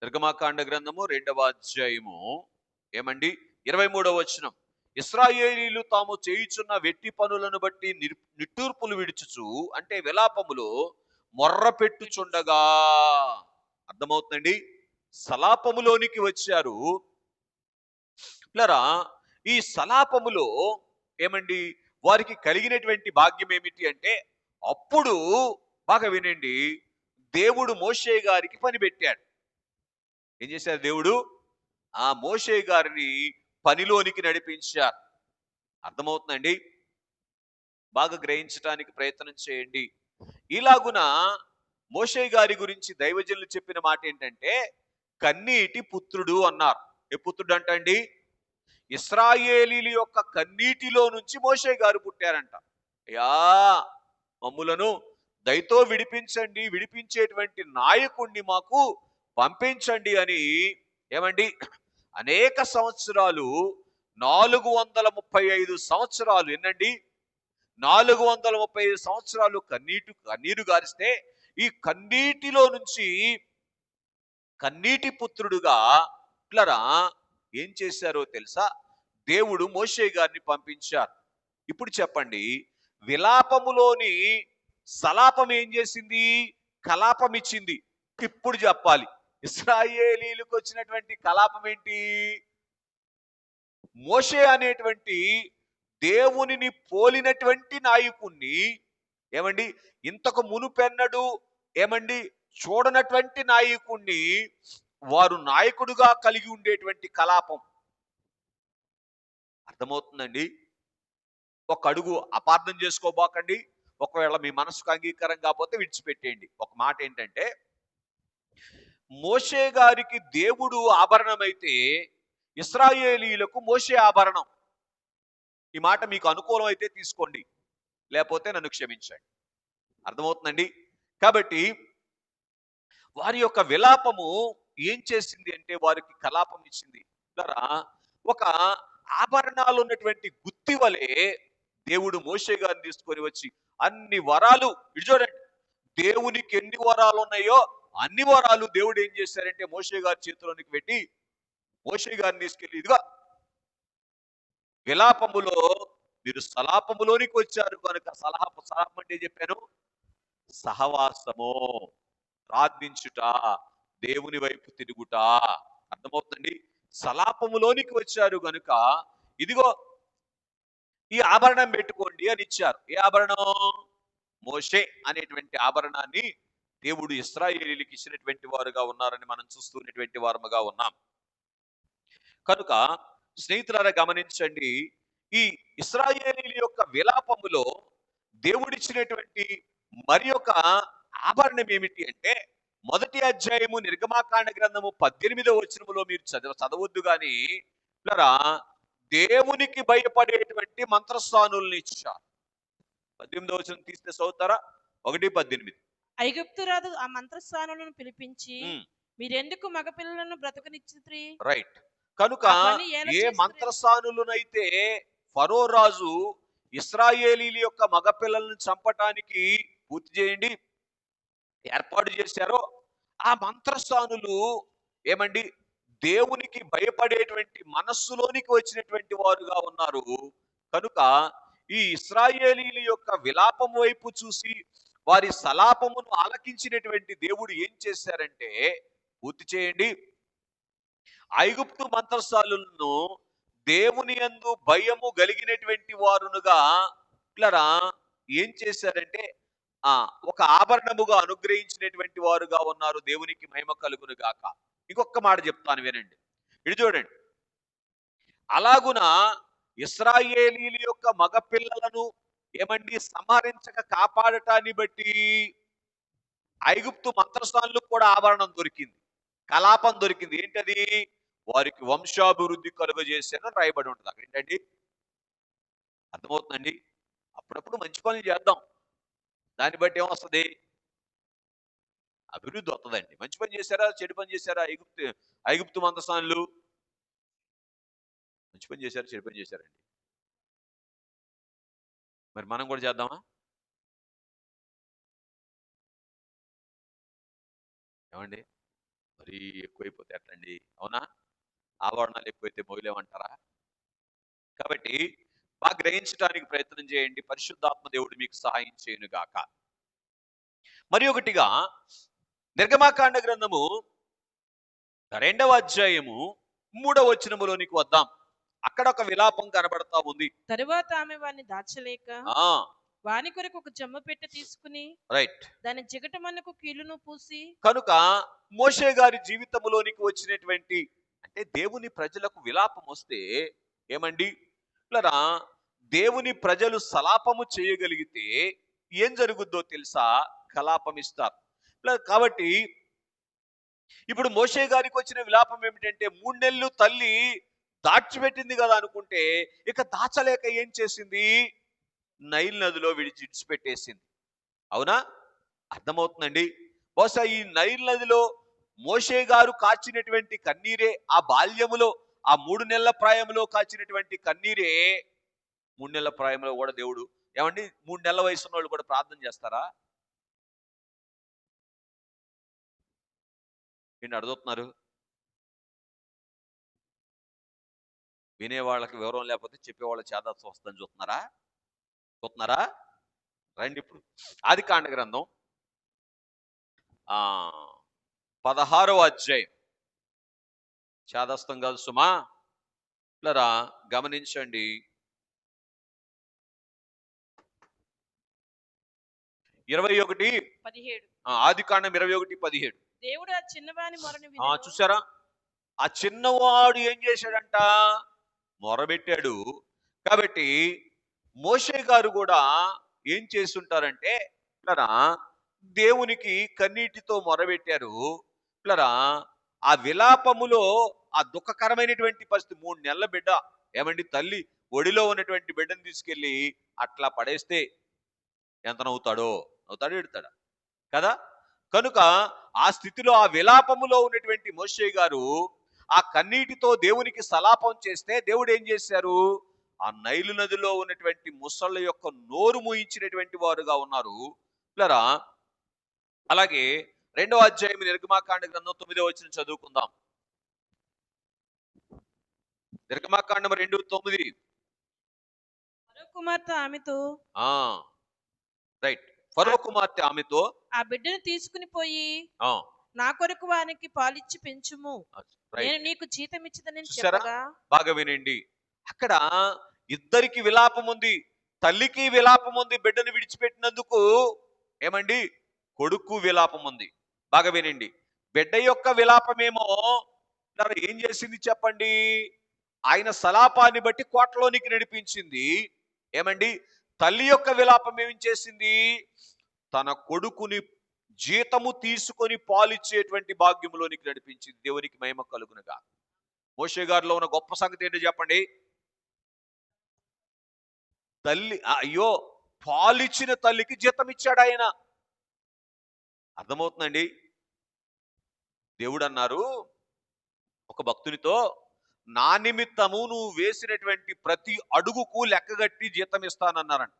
నిర్గమాకాండ గ్రంథము 2వ అధ్యాయము ఏమండి 23వ వచనం. ఇశ్రాయేలీలు తాము చేయుచున్న వెట్టి పనులను బట్టి నిట్టూర్పులు విడుచుచు, అంటే విలాపములో మొర్ర పెట్టుచుండగా. అర్థమవుతుందండి? సలాపములోనికి వచ్చారు. పిల్లరా, ఈ సలాపములో ఏమండి వారికి కలిగినటువంటి భాగ్యం ఏమిటి అంటే, అప్పుడు బాగా వినండి, దేవుడు మోషే గారికి పని పెట్టాడు. ఏం చేశారు? దేవుడు ఆ మోషే గారిని పనిలోనికి నడిపించారు. అర్థమవుతుందండి? బాగా గ్రహించడానికి ప్రయత్నం చేయండి. ఇలాగున మోషే గారి గురించి దైవజనులు చెప్పిన మాట ఏంటంటే, కన్నీటి పుత్రుడు అన్నారు. ఏ పుత్రుడు అంటండి? ఇశ్రాయేలీల యొక్క కన్నీటిలో నుంచి మోషే గారు పుట్టారంట. అయ్యా, మమ్ములను దయతో విడిపించండి, విడిపించేటువంటి నాయకుణ్ణి మాకు పంపించండి అని ఏమండి అనేక సంవత్సరాలు, 435 సంవత్సరాలు, ఎన్నండి 435 సంవత్సరాలు కన్నీరు గారిస్తే, ఈ కన్నీటిలో నుంచి కన్నీటి పుత్రుడుగా పిల్లరా ఏం చేశారో తెలుసా? దేవుడు మోషే గారిని పంపించారు. ఇప్పుడు చెప్పండి, విలాపములోని సలాపం ఏం చేసింది? కలాపం ఇచ్చింది. ఇప్పుడు చెప్పాలి, ఇశ్రాయేలీలకు వచ్చినటువంటి కలాపం ఏంటి? మోషే అనేటువంటి దేవునిని పోలినటువంటి నాయకుణ్ణి ఏమండి ఇంతకు మునుపెన్నడు ఏమండి చూడనటువంటి నాయకుణ్ణి వారు నాయకుడుగా కలిగి ఉండేటువంటి కలాపం. అర్థమవుతుందండి? ఒక అడుగు అపార్థం చేసుకోబాకండి. ఒకవేళ మీ మనసుకు అంగీకారం కాకపోతే విడిచిపెట్టేయండి. ఒక మాట ఏంటంటే, మోషే గారికి దేవుడు ఆభరణమైతే ఇశ్రాయేలీయులకు మోషే ఆభరణం. ఈ మాట మీకు అనుకూలం అయితే తీసుకోండి, లేకపోతే నన్ను క్షమించండి. అర్థమవుతుందండి? కాబట్టి వారి యొక్క విలాపము ఏం చేసింది అంటే వారికి కలాపం ఇచ్చింది. ద్వారా ఒక ఆభరణాలు ఉన్నటువంటి గుత్తి వలె దేవుడు మోషే గారిని తీసుకొని వచ్చి అన్ని వరాలు, ఇటు చూడండి, దేవునికి ఎన్ని వరాలు ఉన్నాయో అన్ని వరాలు దేవుడు ఏం చేశారంటే మోషే గారి చేతిలోనికి పెట్టి మోషే గారిని తీసుకెళ్ళి, ఇదిగో విలాపములో మీరు సలాపములోనికి వచ్చారు కనుక, సలాపం అంటే చెప్పాను, సహవాసము, ప్రార్థించుట, దేవుని వైపు తిరుగుట. అర్థమవుతుంది? సలాపములోనికి వచ్చారు గనుక ఇదిగో ఈ ఆభరణం పెట్టుకోండి అని ఇచ్చారు. ఏ ఆభరణం? మోషే అనేటువంటి ఆభరణాన్ని దేవుడు ఇశ్రాయేలీయులకు ఇచ్చినటువంటి వారుగా ఉన్నారని మనం చూస్తున్నటువంటి వారముగా ఉన్నాం. కనుక స్నేహితులారా గమనించండి, ఈ ఇశ్రాయేలీయుల యొక్క విలాపములో దేవుడిచ్చినటువంటి మరి యొక్క ఆభరణం ఏమిటి అంటే, మొదటి అధ్యాయము నిర్గమాకాండ గ్రంథము 18వ వచనములో మీరు చదవద్దు గాని పిల్లరా, దేవునికి భయపడేటువంటి మంత్రస్థానుల్ని ఇచ్చారు. 18వ వచనం తీస్తే చదువుతారా? 1:18. ఐగుప్తు రాజు ఆ మంత్రస్థానులను పిలిపించి, మీరెందుకు మగపిల్లలను బ్రతకనిచ్చిత్రి? రైట్. కనుక ఏ మంత్రస్థానులనైతే ఫరో రాజు ఇశ్రాయేలీల యొక్క మగపిల్లలను చంపటానికి పూర్తి చేయండి ఏర్పాటు చేశారో, ఆ మంత్రస్థానులు ఏమండి దేవునికి భయపడేటువంటి మనస్సులోనికి వచ్చినటువంటి వారుగా ఉన్నారు. కనుక ఈ ఇశ్రాయేలీల యొక్క విలాపం వైపు చూసి వారి సలాపమును ఆలకించినటువంటి దేవుడు ఏం చేశారంటే, పూర్తి చేయండి, ఐగుప్తు మంత్రస్థానులను దేవుని యందు భయము కలిగినటువంటి వారునుగా ఇట్లరా ఏం చేశారంటే ఒక ఆభరణముగా అనుగ్రహించినటువంటి వారుగా ఉన్నారు. దేవునికి మహిమ కలుగును గాక. ఇంకొక మాట చెప్తాను వినండి. ఇది చూడండి, అలాగున ఇశ్రాయేలీల యొక్క మగ పిల్లలను ఏమండి సంహరించక కాపాడటాన్ని బట్టి ఐగుప్తు మంత్రస్థానులకు కూడా ఆభరణం దొరికింది, కలాపం దొరికింది. ఏంటది? వారికి వంశాభివృద్ధి కలుగజేశానని రాయబడి ఉంటుంది అక్కడ. ఏంటండి? అర్థమవుతుందండి? అప్పుడప్పుడు మంచి పనులు చేద్దాం, దాన్ని బట్టి ఏమొస్తుంది? అభివృద్ధి వస్తుందండి. మంచి పని చేశారా, చెడు పని చేశారా? ఐగుప్తు మంత్రస్థానులు మంచి పని చేశారు, చెడు పని చేశారండి. మరి మనం కూడా చేద్దామా? ఏమండి? మరి ఎక్కువైపోతే ఎట్లండి? అవునా? ఆభరణాలు ఎక్కువైతే మొయలేమంటారా? కాబట్టి బాగా గ్రహించడానికి ప్రయత్నం చేయండి. పరిశుద్ధాత్మ దేవుడు మీకు సహాయం చేయను గాక. మరి ఒకటిగా నిర్గమాకాండ గ్రంథము 2వ అధ్యాయము 3వ వచనములోనికి వద్దాం. అక్కడ ఒక విలాపం కనబడతా ఉంది. తరువాత ఆమె వారిని దాచలేక వాని కొరకు ఒక జమ్మ పెట్టె తీసుకుని రైట్ దాని జిగటమన్నకు కీలును పూసి. కనుక మోషే గారి జీవితంలోనికి వచ్చినటువంటి, అంటే దేవుని ప్రజలకు విలాపం వస్తే ఏమండి ఇట్లరా, దేవుని ప్రజలు సలాపము చేయగలిగితే ఏం జరుగుద్దో తెలుసా? కలాపం ఇస్తారు. కాబట్టి ఇప్పుడు మోషే గారికి వచ్చిన విలాపం ఏమిటంటే, 3 నెలలు తల్లి దాచిపెట్టింది కదా అనుకుంటే, ఇక దాచలేక ఏం చేసింది? నైల్ నదిలో విడిచిపెట్టేసింది. అవునా? అర్థమవుతుందండి? బహుశా ఈ నైల్ నదిలో మోషే గారు కాచినటువంటి కన్నీరే, ఆ బాల్యములో, ఆ 3 నెలల ప్రాయంలో కాచినటువంటి కన్నీరే 3 నెలల ప్రాయంలో కూడా దేవుడు, ఏమండి 3 నెలల వయసు ఉన్న వాళ్ళు కూడా ప్రార్థన చేస్తారా? ఏంటి అడుగుతున్నారు? వినేవాళ్ళకి వివరం లేకపోతే చెప్పేవాళ్ళ చేదాల్సి వస్తుందని చూస్తున్నారా? రండి ఇప్పుడు ఆదికాండ గ్రంథం 16వ అధ్యాయం. చేదస్తం కాదు సుమా, ఇట్లరా గమనించండి. 21:17. ఆదికాండం 21:17. దేవుడు ఆ చిన్నవాని మొరను వినెను. చూసారా? ఆ చిన్నవాడు ఏం చేశాడంట? మొరబెట్టాడు. కాబట్టి మోషే గారు కూడా ఏం చేసుంటారంటే పిల్లరా, దేవునికి కన్నీటితో మొరబెట్టారు. పిల్లరా, ఆ విలాపములో ఆ దుఃఖకరమైనటువంటి పరిస్థితి, 3 నెలల బిడ్డ, ఏమండి, తల్లి ఒడిలో ఉన్నటువంటి బిడ్డను తీసుకెళ్ళి అట్లా పడేస్తే ఎంత నవ్వుతాడో? నవ్వుతాడో ఎడతాడా? కదా? కనుక ఆ స్థితిలో, ఆ విలాపములో ఉన్నటువంటి మోషే గారు ఆ కన్నీటితో దేవునికి సలాపం చేస్తే దేవుడు ఏం చేశారు? ఆ నైలు నదిలో ఉన్నటువంటి ముసళ్ళ యొక్క నోరు మూయించినటువంటి వారుగా ఉన్నారు. పిల్లరా, అలాగే 2వ అధ్యాయం నిర్గమాకాండ గ్రంథం 9వ వచనం చదువుకుందాం. నిర్గమాకాండం 2:9. ఫరో కుమార్తె ఆమెతో, ఆ రైట్. ఫరో కుమార్తె ఆమెతో, ఆ బిడ్డను తీసుకుని పోయి ఆ నా కొరకు వానికి పాలిచ్చి పెంచుము, రైట్. నేను నీకు జీతం ఇచ్చదని చూసారా? చెప్పగా, బాగా వినండి. అక్కడ ఇద్దరికి విలాపం ఉంది. తల్లికి విలాపం ఉంది బిడ్డను విడిచిపెట్టినందుకు. ఏమండి? కొడుకు విలాపం ఉంది. బాగా వినండి. బిడ్డ యొక్క విలాపమేమో ఏం చేసింది చెప్పండి? ఆయన సలాపాన్ని బట్టి కోటలోనికి నడిపించింది. ఏమండి? తల్లి యొక్క విలాపం ఏం చేసింది? తన కొడుకుని జీతము తీసుకొని పాలిచ్చేటువంటి భాగ్యంలోనికి నడిపించింది. దేవునికి మహిమ కలుగునుగా. మోషే గారిలో ఉన్న గొప్ప సంగతి ఏంటో చెప్పండి? తల్లి, అయ్యో, పాలిచ్చిన తల్లికి జీతం ఇచ్చాడు ఆయన. అర్థమవుతుందండి? దేవుడు అన్నారు ఒక భక్తునితో, నా నిమిత్తము నువ్వు వేసినటువంటి ప్రతి అడుగుకు లెక్కగట్టి జీతం ఇస్తానన్నారంట.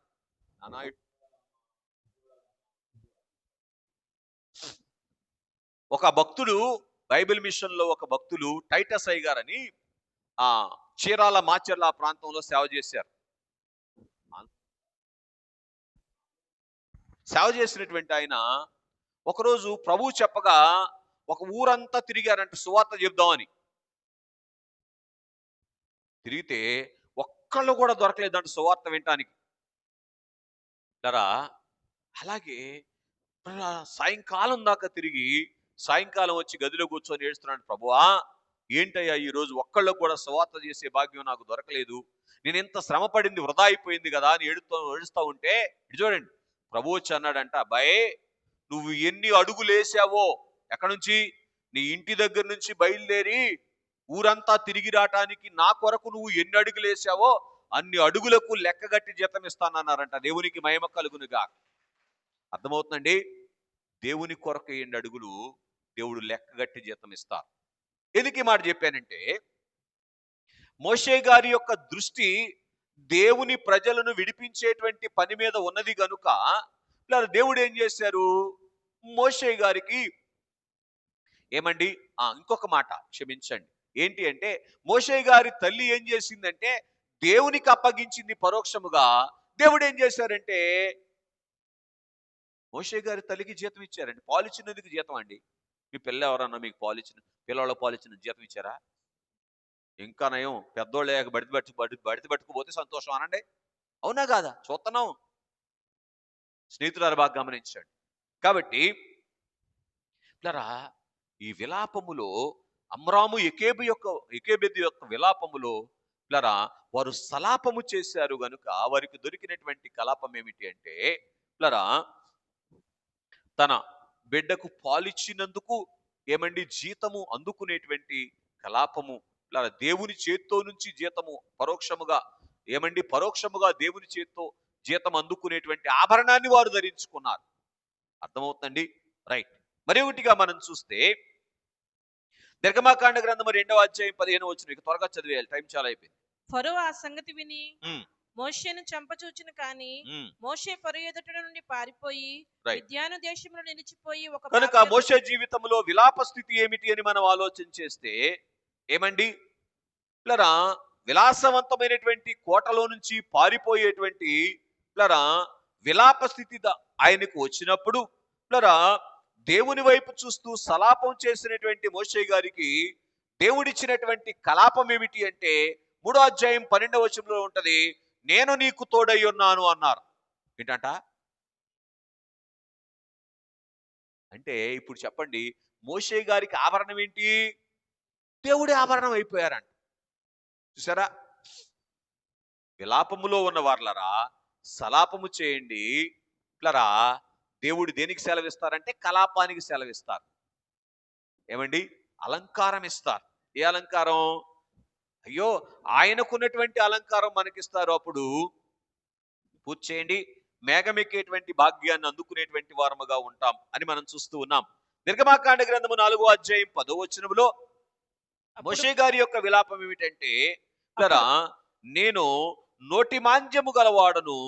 ఒక భక్తుడు, బైబిల్ మిషన్ లో ఒక భక్తులు టైటస్ అయ్య గారని ఆ చీరాల మాచర్ల ప్రాంతంలో సేవ చేశారు. సేవ చేసినటువంటి ఆయన ఒకరోజు ప్రభువు చెప్పగా ఒక ఊరంతా తిరిగారంట సువార్త చెప్దామని. తిరిగితే ఒక్కళ్ళు కూడా దొరకలేదంట సువార్త వినటానికి. అలాగే సాయంకాలం దాకా తిరిగి సాయంకాలం వచ్చి గదిలో కూర్చొని ఏడుస్తున్నాడు. ప్రభువా, ఏంటయ్యా ఈరోజు ఒక్కళ్ళకు కూడా సువార్త చేసే భాగ్యం నాకు దొరకలేదు, నేను ఎంత శ్రమ పడింది వృధా అయిపోయింది కదా అని ఏడుస్తూ ఉంటే, ఇటు చూడండి, ప్రభు వచ్చి అన్నాడంట, అబ్బాయి, నువ్వు ఎన్ని అడుగులు వేసావో, ఎక్కడి నుంచి? నీ ఇంటి దగ్గర నుంచి బయలుదేరి ఊరంతా తిరిగి రావటానికి నా కొరకు నువ్వు ఎన్ని అడుగులు వేసావో అన్ని అడుగులకు లెక్కగట్టి జీతం ఇస్తానన్నారంట. దేవునికి మహిమ కలుగునుగా. అర్థమవుతుందండి? దేవుని కొరకు 2 అడుగులు దేవుడు లెక్కగట్టి జీతం ఇస్తారు. ఎందుకు ఈ మాట చెప్పానంటే, మోషే గారి యొక్క దృష్టి దేవుని ప్రజలను విడిపించేటువంటి పని మీద ఉన్నది గనుక దేవుడు ఏం చేశారు? మోషే గారికి ఏమండి, ఇంకొక మాట క్షమించండి. ఏంటి అంటే, మోషే గారి తల్లి ఏం చేసిందంటే దేవునికి అప్పగించింది పరోక్షముగా. దేవుడు ఏం చేశారంటే మోషే గారి తల్లికి జీతం ఇచ్చారండి. పాలిచ్చినందుకు జీతం అండి. మీ పిల్ల ఎవరన్నా మీకు పిల్లవాళ్ళ పాలిచ్చిన జీతం ఇచ్చారా? ఇంకా నయం, పెద్దోళ్ళు బడితి పట్టుకుపోతే సంతోషం అనండి. అవునా కాదా? చూస్తున్నాం. స్నేహితులారు బాగా గమనించండి. కాబట్టి పిల్లరా, ఈ విలాపములో అమ్రాము ఎకేబెదు యొక్క విలాపములో పిల్లరా, వారు సలాపము చేశారు గనుక వారికి దొరికినటువంటి కలాపం ఏమిటి అంటే, పిల్లరా, తన బిడ్డకు పాలిచ్చినందుకు ఏమండి జీతము అందుకునేటువంటి కలాపము. పిల్లరా, దేవుని చేత్తో నుంచి జీతము పరోక్షముగా దేవుని చేత్తో జీతం అందుకునేటువంటి ఆభరణాన్ని వారు ధరించుకున్నారు. అర్థమవుతుందండి? రైట్. మరి ఒకటిగా మనం చూస్తే నిర్గమాకాండ గ్రంథం 2వ అధ్యాయం 15వ వచనం. ఇక త్వరగా చదివేయాలి, టైం చాలా అయిపోయింది. ఫరో ఆ సంగతి విని మోషేను చంపచూచిన కాని మోషే ఫరో ఎదుట నుండి పారిపోయి మిద్యాను దేశంలో నిలిచిపోయి కనుక మోషే జీవితంలో విలాప స్థితి ఏమిటి అని మనం ఆలోచన చేస్తే, ఏమండి పిల్లరా, విలాసవంతమైనటువంటి కోటలో నుంచి పారిపోయేటువంటి పిల్లరా విలాప స్థితి ఆయనకు వచ్చినప్పుడు పిల్లరా దేవుని వైపు చూస్తూ సలాపం చేసినటువంటి మోషే గారికి దేవుడిచ్చినటువంటి కలాపం ఏమిటి అంటే 3వ అధ్యాయం 12వ వచనంలో ఉంటది, నేను నీకు తోడై ఉన్నాను అన్నారు. ఏంటంట అంటే ఇప్పుడు చెప్పండి, మోషే గారికి ఆభరణం ఏంటి? దేవుడే ఆభరణం అయిపోయారంట. చూసారా? విలాపములో ఉన్న వార్లరా, సలాపము చేయండి. ఇట్లరా, దేవుడు దేనికి సెలవిస్తారంటే కలాపానికి సెలవిస్తారు. ఏమండి? అలంకారం ఇస్తారు. ఏ అలంకారం? అయ్యో, ఆయనకున్నటువంటి అలంకారం మనకిస్తారు. అప్పుడు పూజ చేయండి, మేఘమెక్కేటువంటి భాగ్యాన్ని అందుకునేటువంటి వారముగా ఉంటాం అని మనం చూస్తూ ఉన్నాం. నిర్గమాకాండ గ్రంథము 4వ అధ్యాయం 10వ వచనములో మోషే గారి యొక్క విలాపం ఏమిటంటే, నేను నోటి మాంద్యము గలవాడను,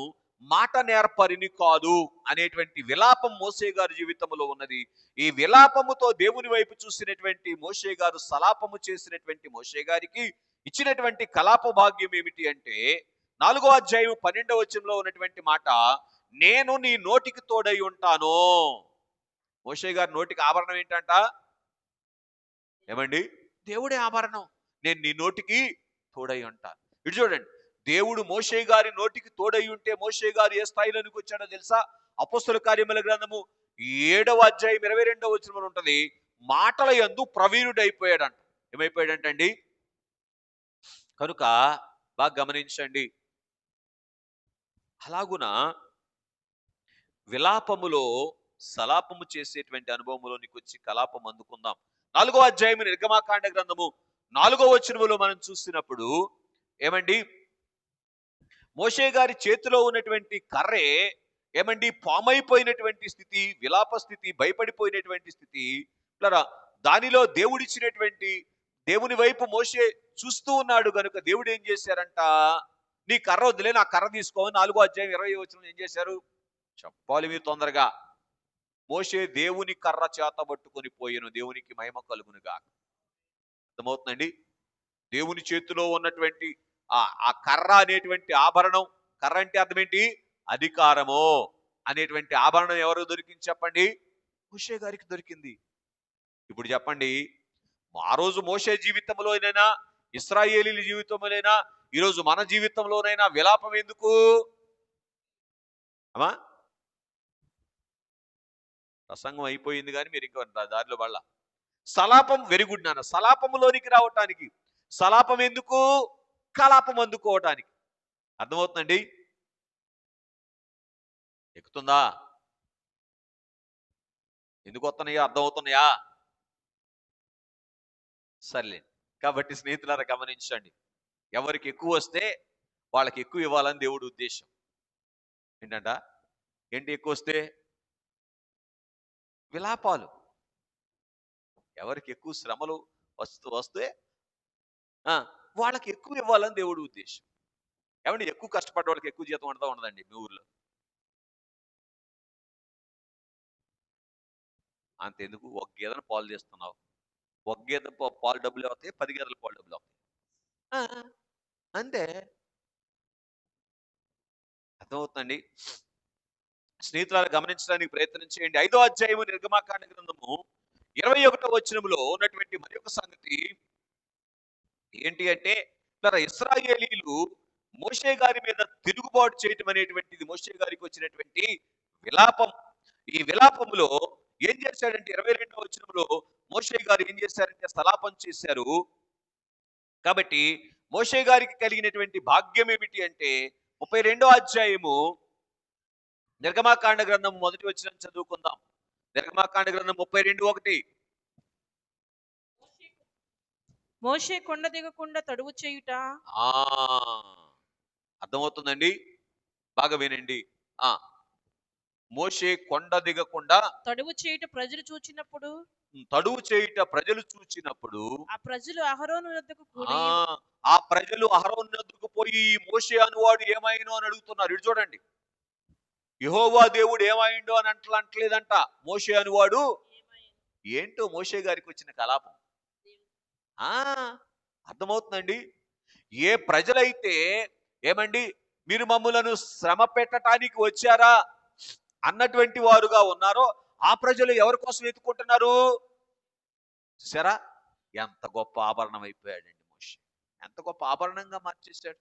మాట నేర్పరిని కాదు అనేటువంటి విలాపం మోషే గారి జీవితంలో ఉన్నది. ఈ విలాపముతో దేవుని వైపు చూసినటువంటి మోషే గారు, సలాపము చేసినటువంటి మోషే గారికి ఇచ్చినటువంటి కలాప భాగ్యం ఏమిటి అంటే 4వ అధ్యాయం 12వ వచనంలో ఉన్నటువంటి మాట, నేను నీ నోటికి తోడై ఉంటాను. మోషే గారి నోటికి ఆభరణం ఏంటంట? ఏమండి? దేవుడే ఆభరణం. నేను నీ నోటికి తోడై ఉంటాను. ఇటు చూడండి, దేవుడు మోషే గారి నోటికి తోడై ఉంటే మోషే గారు ఏ స్థాయిలోనికి వచ్చాడో తెలుసా? అపోస్తల కార్యముల గ్రంథము 7వ అధ్యాయం 22వ వచనంలో ఉంటది, మాటల యందు ప్రవీణుడైపోయాడంట. ఏమైపోయాడంటండి? కనుక బాగా గమనించండి. అలాగున విలాపములో సలాపము చేసేటువంటి అనుభవంలోనికి వచ్చి కలాపం అందుకుందాం. 4వ అధ్యాయం నిర్గమాకాండ గ్రంథము 4వ వచనములో మనం చూసినప్పుడు ఏమండి, మోషే గారి చేతిలో ఉన్నటువంటి కర్రే ఏమండి పామైపోయినటువంటి స్థితి, విలాప స్థితి, భయపడిపోయినటువంటి స్థితి. దానిలో దేవుడిచ్చినటువంటి, దేవుని వైపు మోషే చూస్తూ ఉన్నాడు గనుక దేవుడు ఏం చేశారంట? నీ కర్ర వద్దులే, నా కర్ర తీసుకోమని 4వ అధ్యాయం 20వ వచనంలో ఏం చేశారు? చెప్పాలి మీరు తొందరగా. మోషే దేవుని కర్ర చేత పట్టుకొని పోయెను, దేవునికి మహిమ కలుగునుగా. అర్థమవుతుందండి? దేవుని చేతిలో ఉన్నటువంటి ఆ కర్ర అనేటువంటి ఆభరణం, కర్ర అంటే అర్థం ఏంటి? అధికారము అనేటువంటి ఆభరణం ఎవరు దొరికింది చెప్పండి? మోషే గారికి దొరికింది. ఇప్పుడు చెప్పండి, ఆ రోజు మోషే జీవితంలోనైనా, ఇశ్రాయేలీల జీవితంలోనైనా, ఈరోజు మన జీవితంలోనైనా విలాపం ఎందుకు? అమ్మా, ప్రసంగం అయిపోయింది కానీ మీరు ఇంకా దారిలో వాళ్ళ సలాపం, వెరీ గుడ్ నాన్న. సలాపములోనికి రావటానికి. సలాపం ఎందుకు? కలాపం అందుకోవటానికి. అర్థమవుతుందండి? ఎక్కుతుందా? ఎందుకు వస్తున్నాయా? అర్థమవుతున్నాయా? సర్లే. కాబట్టి స్నేహితులారా గమనించండి, ఎవరికి ఎక్కువ వస్తే వాళ్ళకి ఎక్కువ ఇవ్వాలని దేవుడి ఉద్దేశం. ఏంటంట? ఏంటి ఎక్కువ వస్తే? విలాపాలు. ఎవరికి ఎక్కువ శ్రమలు వస్తే వాళ్ళకి ఎక్కువ ఇవ్వాలని దేవుడి ఉద్దేశం. ఏమండి? ఎక్కువ కష్టపడ్డ వాళ్ళకి ఎక్కువ జీతం ఉండదండి మీ ఊర్లో. అంతెందుకు, ఒక గేదెను పాలు చేస్తున్నావు, ఒక గేదె పాలు డబ్బులు అవుతాయి, 10 గేదెల పాలు డబ్బులు అవుతాయి. అంతే. అర్థమవుతుందండి? స్నేహితులను గమనించడానికి ప్రయత్నం చేయండి. 5వ అధ్యాయము నిర్గమాకాండ గ్రంథము 21వ వచనములో ఉన్నటువంటి మరి ఒక సంగతి ఏంటి అంటే, ఇశ్రాయేలీలు మోషే గారి మీద తిరుగుబాటు చేయటం అనేటువంటిది మోషే గారికి వచ్చినటువంటి విలాపం. ఈ విలాపములో ఏం చేశాడంటే 22వ వచనంలో మోషే గారు ఏం చేశారంటే సలాపం చేశారు. కాబట్టి మోషే గారికి కలిగినటువంటి భాగ్యం ఏమిటి అంటే 32వ అధ్యాయము నిర్గమాకాండ గ్రంథం 1వ వచనం చదువుకుందాం. నిర్గమాకాండ గ్రంథం 32:1. మోషే కొండ దిగకుండా తడువు చేయుట. అర్థమవుతుందండి? బాగా వినండి. మోషే కొండ దిగకుండా తడువు చేయుట ప్రజలు చూచినప్పుడు, ఆ ప్రజలు అహరోను వద్దకు కూడి, ఆ ప్రజలు అహరోను వద్దకు పోయి మోషే అనువాడు ఏమైనో అని అడుగుతున్నారు. ఇటు చూడండి, యెహోవా దేవుడు ఏమైండో అని అంటలేదంట. మోషే అనువాడు ఏంటో మోషే గారికి వచ్చిన కలాపం. అర్థమవుతుందండి? ఏ ప్రజలైతే ఏమండి మీరు మమ్ములను శ్రమ పెట్టడానికి వచ్చారా అన్నటువంటి వారుగా ఉన్నారో ఆ ప్రజలు ఎవరి కోసం ఎత్తుకుంటున్నారు? చూసారా? ఎంత గొప్ప ఆభరణం అయిపోయాడండి మోషే. ఎంత గొప్ప ఆభరణంగా మార్చేశాడు.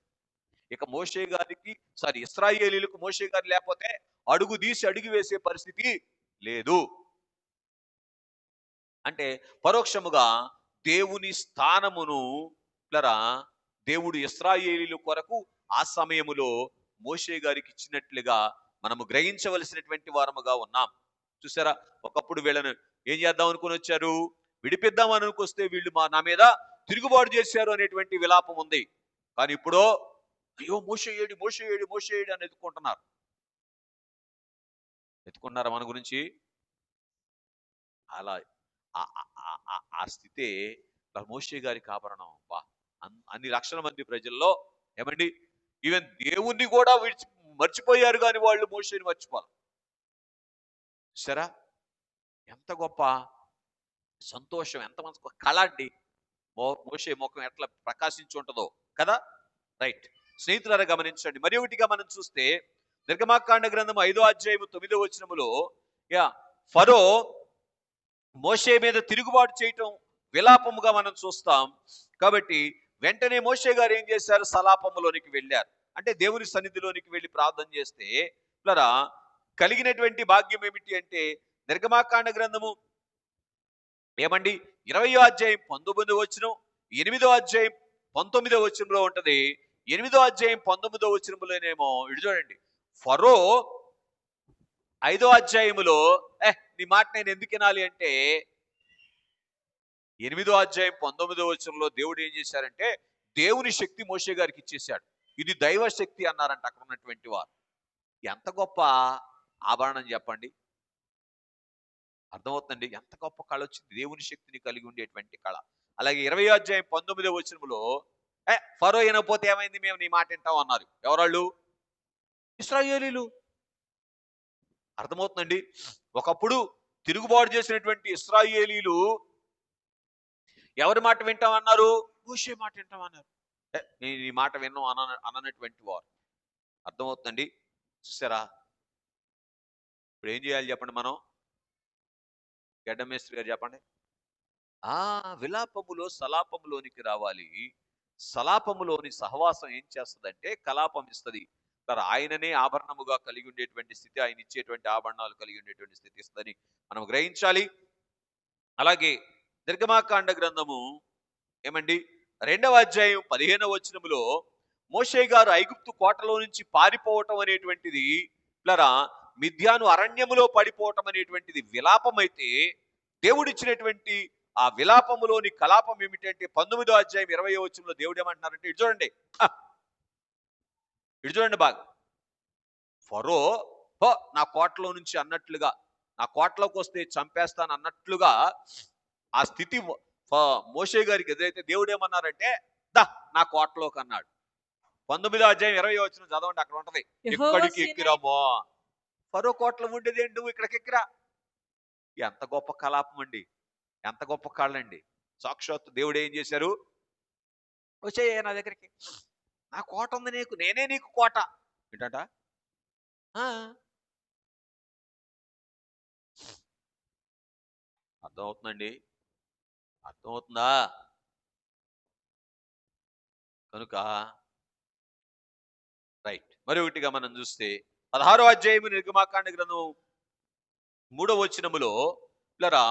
ఇక మోషే గారికి ఇశ్రాయేలీలకు మోషే గారు లేకపోతే అడుగు తీసి అడుగు వేసే పరిస్థితి లేదు. అంటే పరోక్షముగా దేవుని స్థానమును ప్లరా దేవుడు ఇశ్రాయేలీయుల కొరకు ఆ సమయములో మోషే గారికి ఇచ్చినట్లుగా మనము గ్రహించవలసినటువంటి వారముగా ఉన్నాం. చూసారా, ఒకప్పుడు వీళ్ళను ఏం చేద్దాం అనుకుని వచ్చారు, విడిపిద్దాం అనుకొస్తే వీళ్ళు నా మీద తిరుగుబాటు చేశారు అనేటువంటి విలాపం ఉంది. కానీ ఇప్పుడు అయ్యో మోషే ఏడి మోషే ఏడి మోషే ఏడి అని ఎత్తుకుంటున్నారు. ఎత్తుకున్నారా మన గురించి? అలా ఆ స్థితే మోషే గారికి ఆభరణం. బా, అన్ని లక్షల మంది ప్రజల్లో ఏమండి, ఈవెన్ దేవుణ్ణి కూడా మర్చిపోయారు కానీ వాళ్ళు మోషేని మర్చిపోవాలి. సరే, ఎంత గొప్ప సంతోషం, ఎంత మంచి కళ అండి. మోషే ముఖం ఎట్లా ప్రకాశించి ఉంటుందో కదా. రైట్, స్నేహితులారా గమనించండి. మరి ఒకటిగా మనం చూస్తే నిర్గమాకాండ గ్రంథం 5వ అధ్యాయము 9వ వచనములో ఫరో మోషే మీద తిరుగుబాటు చేయటం విలాపముగా మనం చూస్తాం. కాబట్టి వెంటనే మోషే గారు ఏం చేశారు, సలాపములోనికి వెళ్ళారు. అంటే దేవుని సన్నిధిలోనికి వెళ్ళి ప్రార్థన చేస్తే ప్లరా కలిగినటువంటి భాగ్యం ఏమిటి అంటే, నిర్గమాకాండ గ్రంథము ఏమండి 20వ అధ్యాయం 19వ వచనం, 8వ అధ్యాయం 19వ వచనంలో ఉంటది. 8వ అధ్యాయం 19వ వచనంలోనేమో ఇటు చూడండి, ఫరో 5వ అధ్యాయములో నీ మాట నేను ఎందుకు వినాలి అంటే, 8వ అధ్యాయం 19వ వచనంలో దేవుడు ఏం చేశారంటే దేవుని శక్తి మోషే గారికి ఇచ్చేశాడు. ఇది దైవ శక్తి అన్నారంట అక్కడ ఉన్నటువంటి వారు. ఎంత గొప్ప ఆభరణం చెప్పండి. అర్థమవుతుందండి ఎంత గొప్ప కళ వచ్చింది, దేవుని శక్తిని కలిగి ఉండేటువంటి కళ. అలాగే 20వ అధ్యాయం 19వ వచనంలో ఫరో వినకపోతే ఏమైంది, మేము నీ మాట వింటాం అన్నారు. ఎవరాళ్ళు? ఇశ్రాయేలీయులు. అర్థమవుతుందండి. ఒకప్పుడు తిరుగుబాటు చేసినటువంటి ఇశ్రాయేలీయులు ఎవరి మాట వింటామన్నారు? మోషే మాట వింటామన్నారు. నేను ఈ మాట విన్నాం అననటువంటి వారు. అర్థమవుతుందండి. చూసారా, ఇప్పుడు ఏం చేయాలి చెప్పండి మనం? గడ్డమేస్త్రి గారు చెప్పండి. విలాపములో సలాపములోనికి రావాలి. సలాపములోని సహవాసం ఏం చేస్తుందంటే కలాపం ఇస్తుంది. ఆయననే ఆభరణముగా కలిగి ఉండేటువంటి స్థితి, ఆయన ఇచ్చేటువంటి ఆభరణాలు కలిగి ఉండేటువంటి స్థితి ఇస్తుందని మనం గ్రహించాలి. అలాగే నిర్గమాకాండ గ్రంథము ఏమండి 2వ అధ్యాయం 15వ వచనములో మోషే గారు ఐగుప్తు కోటలో నుంచి పారిపోవటం అనేటువంటిది ప్లరా మిద్యాను అరణ్యములో పడిపోవటం అనేటువంటిది విలాపం అయితే, దేవుడిచ్చినటువంటి ఆ విలాపములోని కలాపం ఏమిటంటే 19వ అధ్యాయం 20వ వచనంలో దేవుడు ఏమంటున్నారంటే ఇటు చూడండి, ఇటు చూడండి బాగా. ఫరో నా కోటలో నుంచి అన్నట్లుగా, నా కోటలోకి వస్తే చంపేస్తాను అన్నట్లుగా ఆ స్థితి మోషే గారికి ఎదురైతే దేవుడు ఏమన్నారంటే నా కోటలోకి అన్నాడు. 19వ అధ్యాయం 20వ వచనం చదవండి, అక్కడ ఉంటది. ఎక్కడికి ఎక్కిరామో, ఫరో కోటలో ఉండేది ఏంటి, నువ్వు ఇక్కడికి ఎక్కిరా. ఎంత గొప్ప కలాపం అండి, ఎంత గొప్ప కాళ్ళండి. సాక్షాత్తు దేవుడు ఏం చేశారు, వచ్చేయ నా దగ్గరికి, నా కోట ఉంది నీకు, నేనే నీకు కోట. ఏంటంట? అర్థమవుతుందండి, అర్థమవుతుందా? కనుక రైట్, మరి ఒకటిగా మనం చూస్తే 16వ అధ్యాయము నిర్గమాకాండ గ్రంథం 3వ వచనములో ప్లరా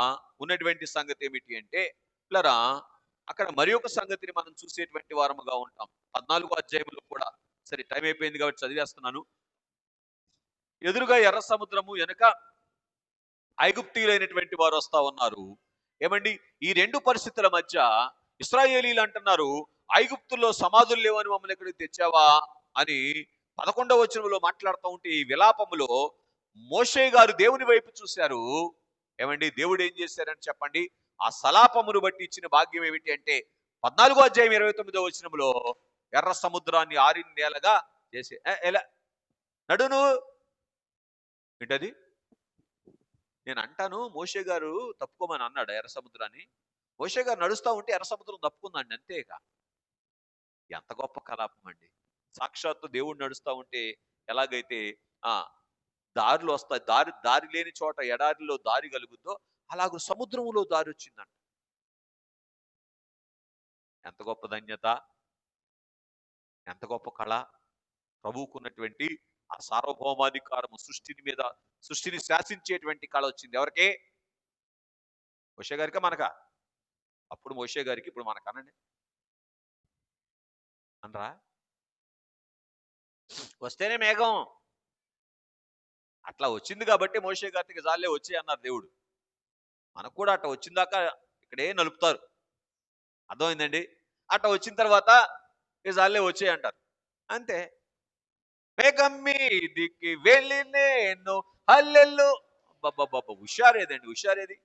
ఉన్నటువంటి సంగతి ఏమిటి అంటే ప్లరా అక్కడ మరి ఒక సంగతిని మనం చూసేటువంటి వారముగా ఉంటాం. 14వ అధ్యాయంలో కూడా, సరే టైం అయిపోయింది కాబట్టి చదివేస్తున్నాను. ఎదురుగా ఎర్ర సముద్రము, వెనక ఐగుప్తీయులైనటువంటి వారు వస్తా ఉన్నారు. ఏమండి, ఈ రెండు పరిస్థితుల మధ్య ఇశ్రాయేలీలు అంటున్నారు, ఐగుప్తుల్లో సమాధులు లేవని మమ్మల్ని ఎక్కడికి తెచ్చావా అని 11వ వచనంలో మాట్లాడుతూ ఉంటే, ఈ విలాపములో మోషే గారు దేవుని వైపు చూశారు. ఏమండి, దేవుడు ఏం చేశారని చెప్పండి, ఆ సలాపమును బట్టి ఇచ్చిన భాగ్యం ఏమిటి అంటే 14వ అధ్యాయం 29వ వచనంలో ఎర్ర సముద్రాన్ని ఆరిన నేలగా చేసే ఎలా నడును ఏంటది. నేను అంటాను, మోషే గారు తప్పుకోమని అన్నాడు ఎర్ర సముద్రాన్ని. మోషే గారు నడుస్తూ ఉంటే ఎర్ర సముద్రం తప్పుకుందండి, అంతేగా. ఎంత గొప్ప కలాపం అండి. సాక్షాత్తు దేవుడు నడుస్తూ ఉంటే ఎలాగైతే దారులు వస్తాయి, దారి లేని చోట ఎడారిలో దారి కలుగుద్దో అలాగూ సముద్రంలో దారి వచ్చిందంట. ఎంత గొప్ప ధన్యత, ఎంత గొప్ప కళ. ప్రభువుకున్నటువంటి ఆ సార్వభౌమాధికారము సృష్టిని శాసించేటువంటి కళ వచ్చింది ఎవరికి? మోషే గారికా మనకా? అప్పుడు మోషే గారికి, ఇప్పుడు మనకనండి అనరా? వస్తేనే మేఘం అట్లా వచ్చింది కాబట్టి మోషే గారికి జాలే వచ్చి అన్నారు దేవుడు. మనకు కూడా అట్లా వచ్చిందాకా ఇక్కడే నలుపుతారు. అర్థమైందండి? అట్లా వచ్చిన తర్వాత ఇక జాలే వచ్చాయి అంటారు. అంతే. మేఘం మీదికి వెళ్ళి నేను హల్లెలూ అబ్బబ్బబ్బబ్బ! హుషారేదండి, హుషారేది?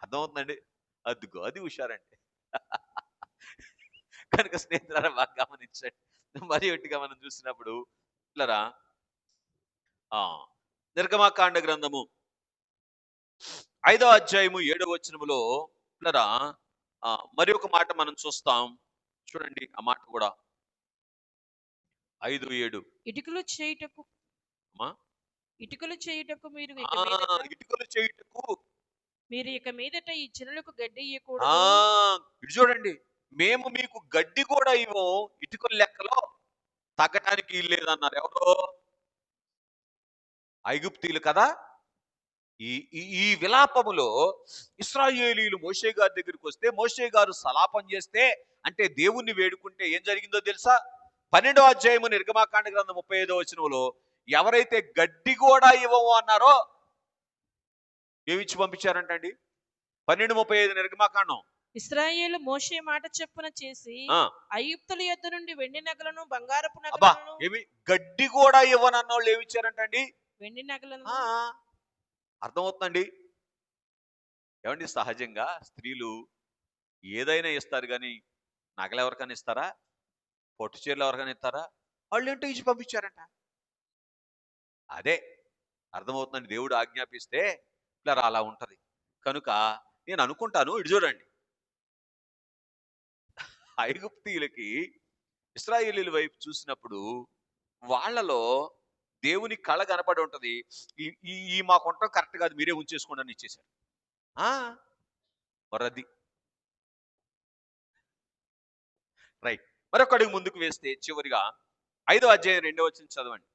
అర్థమవుతుందండి? అదిగో అది హుషారంటే. కనుక స్నేహితులారా బాగా గమనించండి. మరి ఒకటిగా మనం చూసినప్పుడు పిల్లరా నిర్గమాకాండ గ్రంథము 5వ అధ్యాయము 7వ వచనములో పిల్లరా మరి ఒక మాట మనం చూస్తాం. చూడండి ఆ మాట కూడా 5:7. ఇటుకలు చేయుటకు అమ్మా ఇటుకలు చేయుటకు ఇటుకలు చేయుటకు మీరు ఇక మీదట ఈ జనులకు గడ్డి ఆ ఇయ్యకూడదు. ఇటు చూడండి, మేము మీకు గడ్డి కూడా ఇవ్వం, ఇటుకల లెక్కలో తగ్గటానికి ఇల్లేదన్నారు. ఎవరో? ఐగుప్తీయులు కదా. ఈ ఈ ఈ విలాపములో ఇశ్రాయేలీయులు మోషే గారి దగ్గరికి వస్తే మోషే గారు సలాపం చేస్తే, అంటే దేవుణ్ణి వేడుకుంటే ఏం జరిగిందో తెలుసా? 12వ అధ్యాయము నిర్గమాకాండ గ్రంథం 35వ వచనంలో ఎవరైతే గడ్డి కూడా ఇవ్వము అన్నారో ఏమిచ్చి పంపించారంటండి? 12:35 నిర్గమాకాండం. ఇశ్రాయేలు మోషే మాట చెప్పున చేసి ఐగుప్తుల యొద్ద నుండి వెండి నగలను, బంగారపు నగలను, ఏమి గడ్డి కూడా ఇవ్వనన్నోళ్ళు ఏమిచ్చారంటండి? వెండి నగలను. అర్థమవుతుందండి? ఏమండి, సహజంగా స్త్రీలు ఏదైనా ఇస్తారు కానీ నగలు ఎవరికైనా ఇస్తారా? పొట్టు చీరలు ఎవరికైనా ఇస్తారా? వాళ్ళు ఏంటో ఇచ్చి పంపించారంట. అదే అర్థమవుతుందండి. దేవుడు ఆజ్ఞాపిస్తే ఇలా అలా ఉంటది. కనుక నేను అనుకుంటాను, ఇటు చూడండి, ఐగుప్తీయులకి ఇశ్రాయేలీల వైపు చూసినప్పుడు వాళ్ళలో దేవుని కళ కనపడి ఉంటది. ఈ మా కొంట కరెక్ట్ కాదు, మీరే ఉంచేసుకోండి అని ఇచ్చేశారు. మరది రైట్. మరొక అడుగు ముందుకు వేస్తే చివరిగా 5వ అధ్యాయం 2వ వచనం చదవండి.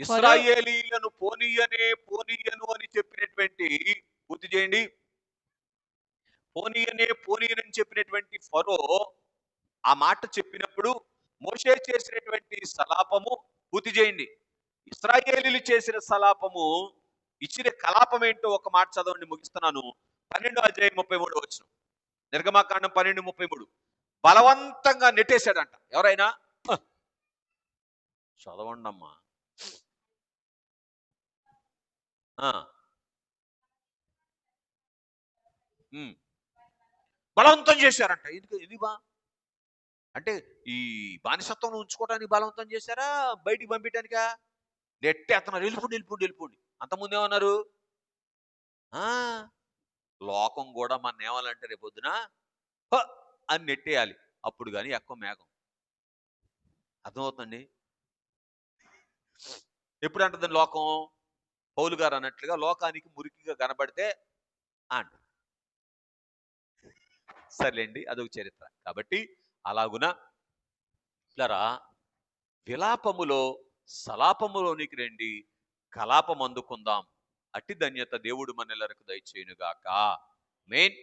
ఇశ్రాయేలీలను పోనీయను అని చెప్పినటువంటి, పూర్తి చేయండి, పోనీయనని చెప్పినటువంటి ఫరో ఆ మాట చెప్పినప్పుడు మోషే చేసినటువంటి సలాపము పూర్తి చేయండి. ఇశ్రాయేలీలు చేసిన సలాపము, ఇచ్చిన కలాపం ఏంటో ఒక మాట చదవండి, ముగిస్తున్నాను. 12వ అధ్యాయం 33వ వచనం. నిర్గమాకాండం 12:33. బలవంతంగా నెట్టేశాడంట. ఎవరైనా చదవండి అమ్మా. బలవంతం చేశారంట. ఇది అంటే ఈ బానిసత్వం ఉంచుకోవడానికి బలవంతం చేశారా, బయటికి పంపించడానికా? నెట్టే అతను వెళ్ళిపోండి. అంతకుముందు ఏమన్నారు? లోకం కూడా మన ఏమాలంటే రేపొద్దున అని నెట్టేయాలి, అప్పుడు కానీ ఎక్కువ మేఘం. అర్థమవుతుందండి? ఎప్పుడు అంటుంది లోకం? పౌలు గారు అన్నట్లుగా లోకానికి మురికిగా కనబడితే అంట. సర్లేండి, అదొక చరిత్ర. కాబట్టి అలాగున ఇట్లరా విలాపములో సలాపములోనికి రండి, కలాపం అందుకుందాం. అట్టి ధన్యత దేవుడు మనెల్లరకు దయచేయునుగాక. ఆమేన్.